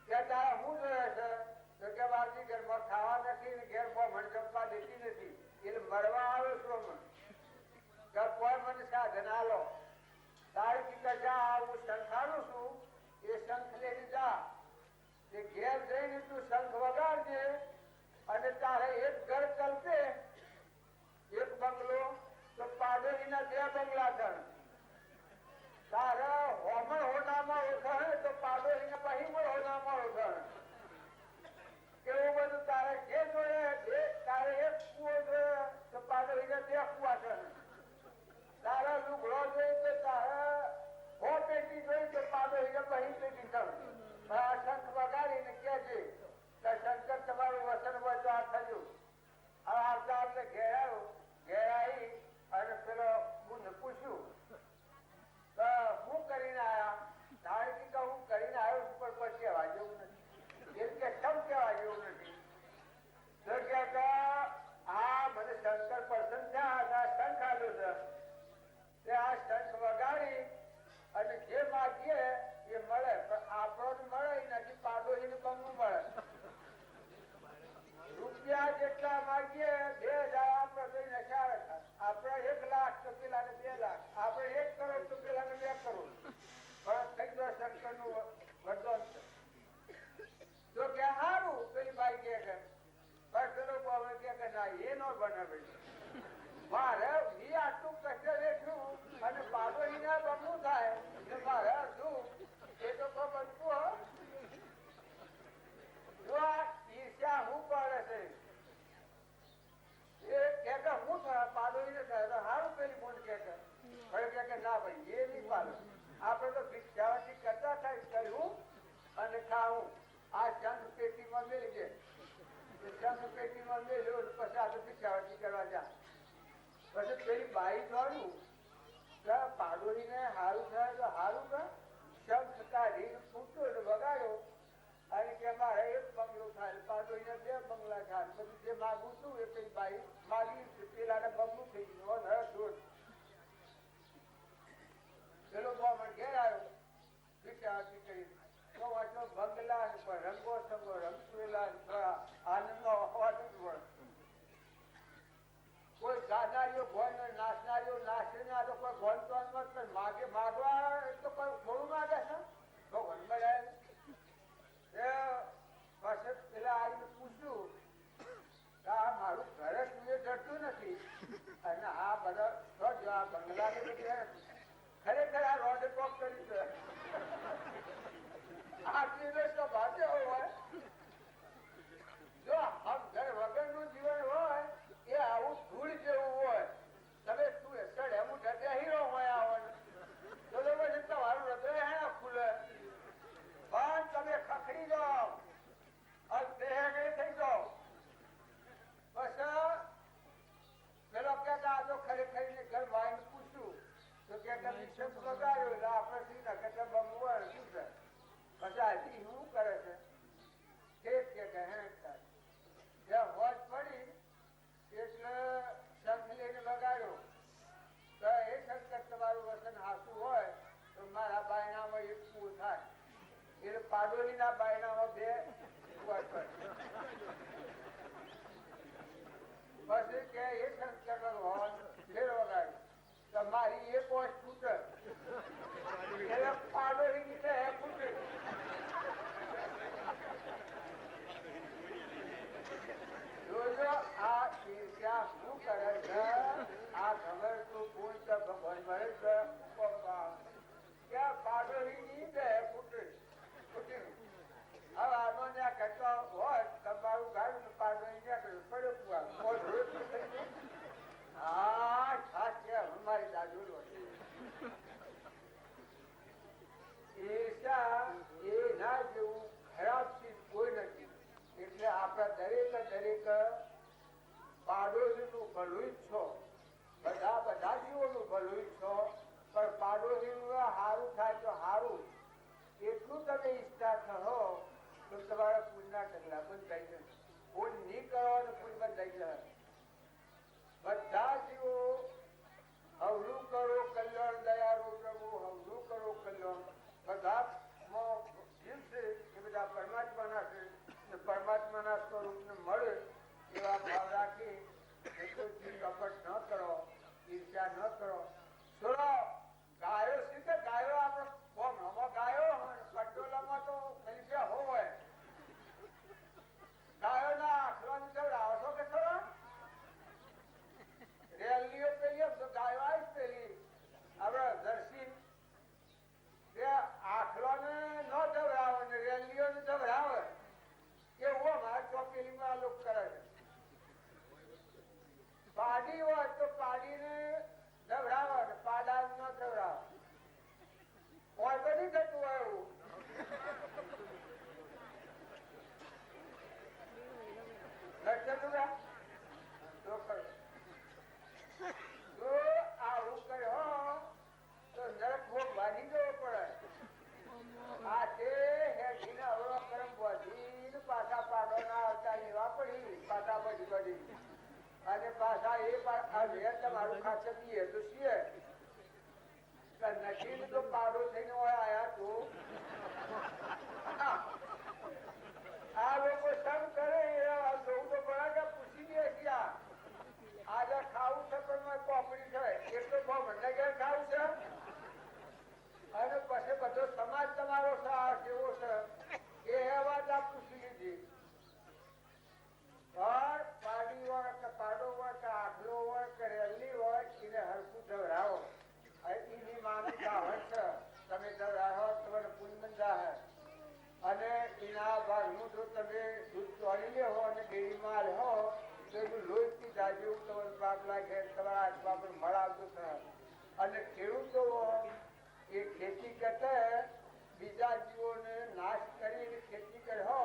કે તારા હું જોયે છે તો કે બાપજી ઘરમાં ખાવા નથી ને ઘેર બ્રાહ્મણ જમવા દેતી નથી એટલે મરવા આવે છું કે કોઈ મને સાધન આલો. તારી પિતા જા હું શંખાડું છું એ શંખ લઈને જા. તે ઘેર જઈને તું શંખ વગાડજે અને તારે એક ઘર ચાલશે એક બંગલો તો પાડોશીના 2 બંગલા કર. તારે હોમણ હોનામાં ઓળખાણ તો પાડોશીના પહીમણ હોનામાં ઓળખાણ. એવું બધું તારે જે જોઈએ તારે એક કુવો જોઈએ તો પાડોશીના 2 કુવા કર. તારા લુગડો જોઈએ તો તારે 100 પેટી જોઈએ તો પાડોશીના પહી પેટી કર. આ શંખ વગાડીને કહેજે કે શંકર તમારું વસન હોય તો આ થયું. હવે આવતા આપણે ઘેર આવ્યો. ઘેર આવી અને પેલો પૂછ્યું હું બને ભાઈ. મારે ઈ આટલું કષ્ટ વેઠ્યું અને પાડોશીને બમણું થાય એટલે મારે અડધું એ તો કોઈ બનતું હો. જો આ ઈર્ષ્યા હું કરે છે એ કે હું પાડોશીને થાય તો સારું પેલી બોન કે ના ભાઈ એ નહીં પાડો. આપણે તો ભિક્ષાવટી કરતા થાય કર્યું અને ખાવું. આ ચંદ પેટીમાં મેળી છે, ચંદ પેટીમાં મેળ્યો પછી આ તો ભિક્ષાવટી કરવા જા. પછી પેલી બાઈ જોડું પાડોશીને સારું થાય તો સારું કર શબ્દ કાઢી ફૂટો વગાડ્યો અને કે મારે એક બંગલો થાય પાડોશીને 2 બંગલા થાય. પછી જે માગું છું એ પેલી બાઈ માગી પેલાને બંગલું થઈ ગયું. પેલો બ્રાહ્મણ ઘેર આવ્યો ભિક્ષાવટી કરી તો વાંચો બંગલા રંગો સંગો રંગસુએલા આનંદનો અવાજ પડે. કોઈ ગાનારીઓ ભોન નાચનારીઓ નાચે ને આ તો કોઈ ભોન તો માગે માગવા તો કોઈ થોડું માગે છે ભગવાન બનાવે. પછી પેલા આવીને પૂછ્યું આ મારું ઘરે સુએ ચડતું નથી અને આ બધા જો આ બંગલા ખરેખર આ રોડ ટોપ કરી છે. આટલી તો ભાગ્ય હોય જો આમ ઘર વગરનું જીવન હોય એ આવું ધૂળ જેવું હોય. તમે શું સડે હું ઢગે હીરો હોય આવવાનું તો પછી તમારું હૃદય હે ખુલે પણ તમે ખખડી જાઓ દેહ નહીં થઈ જાઓ. પછી પેલો કે આ તો ખરેખર ઘર વાઈને પૂછ્યું તો કે શબ્દ વગાડ્યો એટલે આપણે શું ના કેટલા બમવું શું છે. પછી હજી શું કરે છે કે હે જ્યાં હોજ પડી એટલે શંખ લઈને વગાડ્યો તો એ શંકર તમારું વસન હાસું હોય તો મારા બાયણામાં એક કુવો થાય એટલે પાડોશીના બાયણામાં 2 કુવા થાય. પછી કે એ શંકર હોજ ફેર વગાડ્યો તમારી એક હોજ ફૂટે એટલે પાડોશી નીચે ફૂટે. જોજો આ ઈર્ષ્યા શું કરે છે. આ ખબર તું પૂછ ભગવાન મળે છે કે પાડોશીની બે ફૂટી. હવે આનો ત્યાં કચરો હોય તમારું ગાયું પાડોશી નીકળ્યું પડ્યો હા ખાસ છે અમારી દાદુ ઈર્ષ્યા એ ના જેવું ખરાબ ચીજ કોઈ નથી. એટલે આપણા દરેક પાડોશીનું ભલું જ છો. બધા જીવોનું ભલું જ છો પણ પાડોશીનું સારું થાય તો સારું એટલું તમે ઈચ્છા થશો તો તમારા પુણ્યના ઢગલા બંધાઈ જશે. પુણ્ય નહીં કરવાનું પુણ્ય બંધાઈ જશે. બધા જીવો હવલું કરો કલ્યાણ દયાળુ પ્રભુ હવલું કરો કલ્યાણ. બધા જીવશે એ બધા પરમાત્માના છે. પરમાત્માના સ્વરૂપને મળે એવા ભાવ રાખી કપટ ન કરો ઈર્ષ્યા ન કરો. થોડો ગાયો સીધે ગાયો આપણે ગાયો પટોલામાં તો પૈસા હોય ગાયોના આખલાની ચવડાવો છો કે થોડા રેલીઓ પેલી તો ગાયો આવી પેલી આપડે દર્શી આખલાને ન ચવડાવે ને રેલીઓ ને ચવડાવે એવું અમારા ચોપેલીમાં લોકો કરે છે. પાડી હોય તો પાડીને ધવડાવે પાડા ન ધવડાવે હોય તો નહીં થતું હોય એવું. જો આવું કર્યો તો નરક ભોગ વાગી જવો પડે. આ તે હેઠીને અવરો કરમ વધી પાછા પાડો ના આવતા લેવા પડી પાછા બધી અને પાછા એ તમારું ખાતે પીએ તો છીએ નથી તો પાડો થઈને હોય આયા તો આ લોકો સમ કરે જોવું તો પડે પૂછી દે ક્યાં આજે ખાવું છે પણ કોપડી છે એટલો બહુ મને ઘેર ખાવું છે અને પછી બધો સમાજ તમારો સાર કેવો છે એ વાત આપ પૂછી લીધી. પણ પાડી હોય કે પાડો હોય હો તો એનું લોહી પીધા જેવું તમારું પાપ લાગે, તમારા હાથમાં પણ મળ આવતું થાય. અને ખેડૂતો એ ખેતી કરતા બીજા જીવોને નાશ કરીને ખેતી કરે હો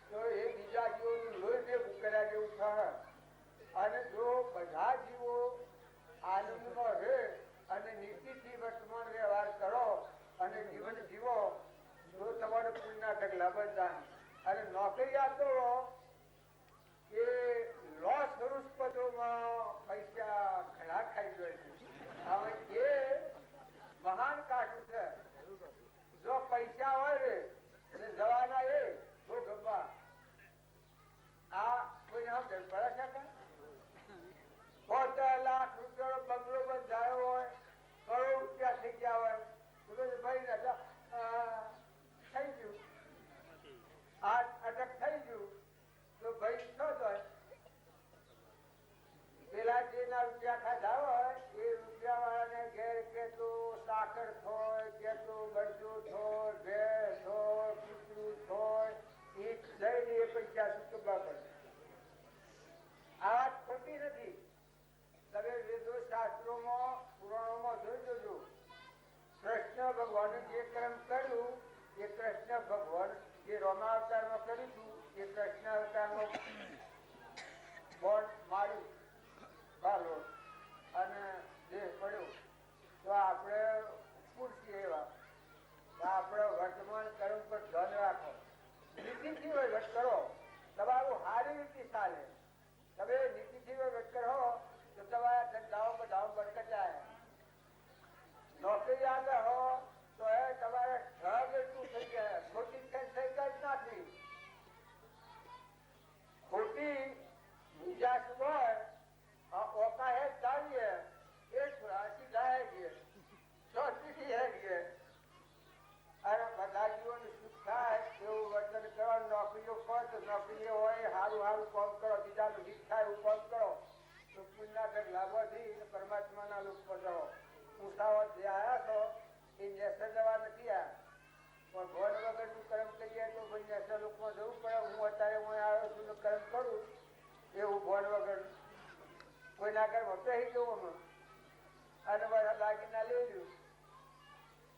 તો એ બીજા જીવોનું લોહી ભેગું કર્યા જેવું થાય. અને જો બધા જીવો આનંદમાં રહે અને નીતિથી વર્તમાન વ્યવહાર કરો અને જીવન જીવો તો તમારે પુણ્યના ઢગલા બંધાય. અને નોકરિયાતો એ લોસ રૂપદોમાં પૈસા ઘણા ખાઈ જાય છે. હવે એ મહાન કાઢું છે. જો પૈસા હોય ને જવાના એ તો ગબ્બા આ કોઈને સમજણ પડે છે કે 50 લાખ રૂપિયાનો બંગલો બંધાયો હોય, કરોડ રૂપિયા થઈ ગયા હોય તો ભાઈ થઈ ગયું, આ અટક થઈ ગયું તો ભાઈ શું થાય? પેલા જેના રૂપિયા ખાધા હોય એ રૂપિયા વાળાને ઘેર કે તો સાકર થોય, કે તો બરજો થોય, ભેંસ થોય, કૂતરું થોય, એ લઈને એ પૈસા ચૂકવવા પડે. આ વાત ખોટી નથી. તમે વેદો શાસ્ત્રોમાં પુરાણોમાં જોઈ જોજો. કૃષ્ણ ભગવાને જે કર્મ કર્યું એ કૃષ્ણ ભગવાન જે રોમાવતારમાં કર્યું હતું એ કૃષ્ણ અવતારમાં બોન માર્યું ભાલો અને દેહ પડ્યો. તો આપણે પૂછીએ એવા આપણે વર્તમાન કર્મ પર ધ્યાન રાખો. નીતિથી વહીવટ કરો, તમારું સારી રીતે ચાલે. તમે નીતિથી વહીવટ કરો તો તમારા ધંધાઓ બધાઓ બરકત આવે. નોકરી આગળ હો તો એ તમારે ઢગ એટલું થઈ જાય, ખોટી થઈ જ નથી. ખોટી બીજા શું હોય ઓકા હે ચાલીએ એ સીધા હે ગયે ચોથી હે ગયે. અને બધા જીવોને સુખ થાય એવું વર્તન કરવાનું. નોકરીઓ કરો તો નોકરીઓ હોય સારું સારું કામ કરો, બીજાનું હિત થાય એવું કામ કરો તો પુણ્યના ઢગલા બધી પરમાત્માના લોક પર રહો. ઉષાવત જે આવ્યા છો એ નેસર જવા નથી આવ્યા, પણ ભોન વગરનું કર્મ કરીએ તો ભાઈ નેસર લોકમાં જવું પડે. હું અત્યારે હું આવ્યો છું કર્મ કરું એવું ભોન વગર કોઈના કર્મ પહેરી જવું અમે અને બધા દાગીના લઈ લ્યું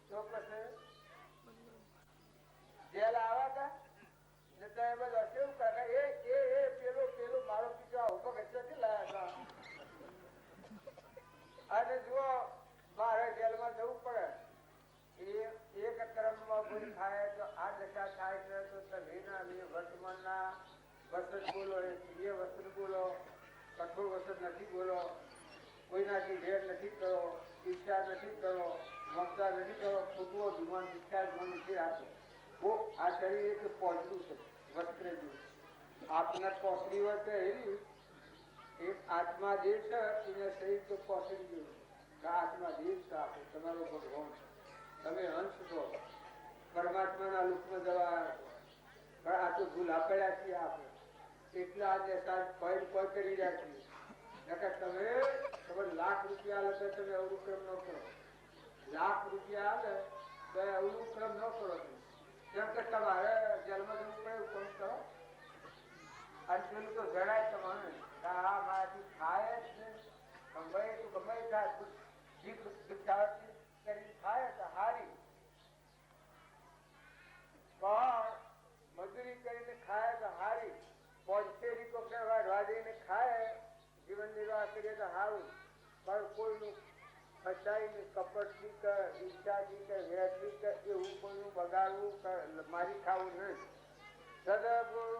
તો પછી જેલ આવ્યા હતા ને તમે બધા કેવું કરે એ પેલો મારો પીછો ઉભો ગચ્ચેથી લાયા હતા. અને જુઓ મારે જેલમાં જવું પડે. એક કર્મમાં ભૂલ થાય તો આ દશા થાય છે. તો તમે વર્તમાનના વસ્તુ બોલો, એ વસ્તુ બોલો, કઠોર વસ્તુ નથી બોલો, કોઈનાથી ભેદ નથી કરો, ઈચ્છા નથી કરો, મમતા નથી કરો, ખોટું અભિમાન મિથ્યા નથી રાખો. આ શરીર એક પહોંચવું છે વસ્ત્ર જેવું. આપના પોસડી હોય તો એવી એક આત્મા જે છે એને શરીર તો પહોંચી ગયું. આત્મા દેવ છે આપો તમારો ભગવાન. તમે અંશ છો, પરમાત્માના લોકમાં જવા. પણ આ તો ભૂલ આપેલા છીએ આપણે, એટલા આજે કોઈ કરી રહ્યા છીએ. તમે લાખ રૂપિયા આલે તો તમે અવરુક્રમ ન કરો. લાખ રૂપિયા આલે તો અવરુક્રમ ન કરો. કેમ કે તમારે જેલમાં જવું પડે એવું કામ કરો. અને પેલું તો જણાય તમારે આ મારાથી ખાય જ ને ગમે તો ગમે થાય કરીને ખાય તો હારી, પણ મજૂરી કરીને ખાય તો હારી. 5 રૂપિયા વાળીને ખાય જીવન નિર્વાહ કરીએ તો સારું. પણ કોઈનું ફસાઈને કપટથી કે ઈચ્છાથી કે વેરથી કે એવું કોઈનું બગાડવું મારી ખાવું નહીં. સદગુરુ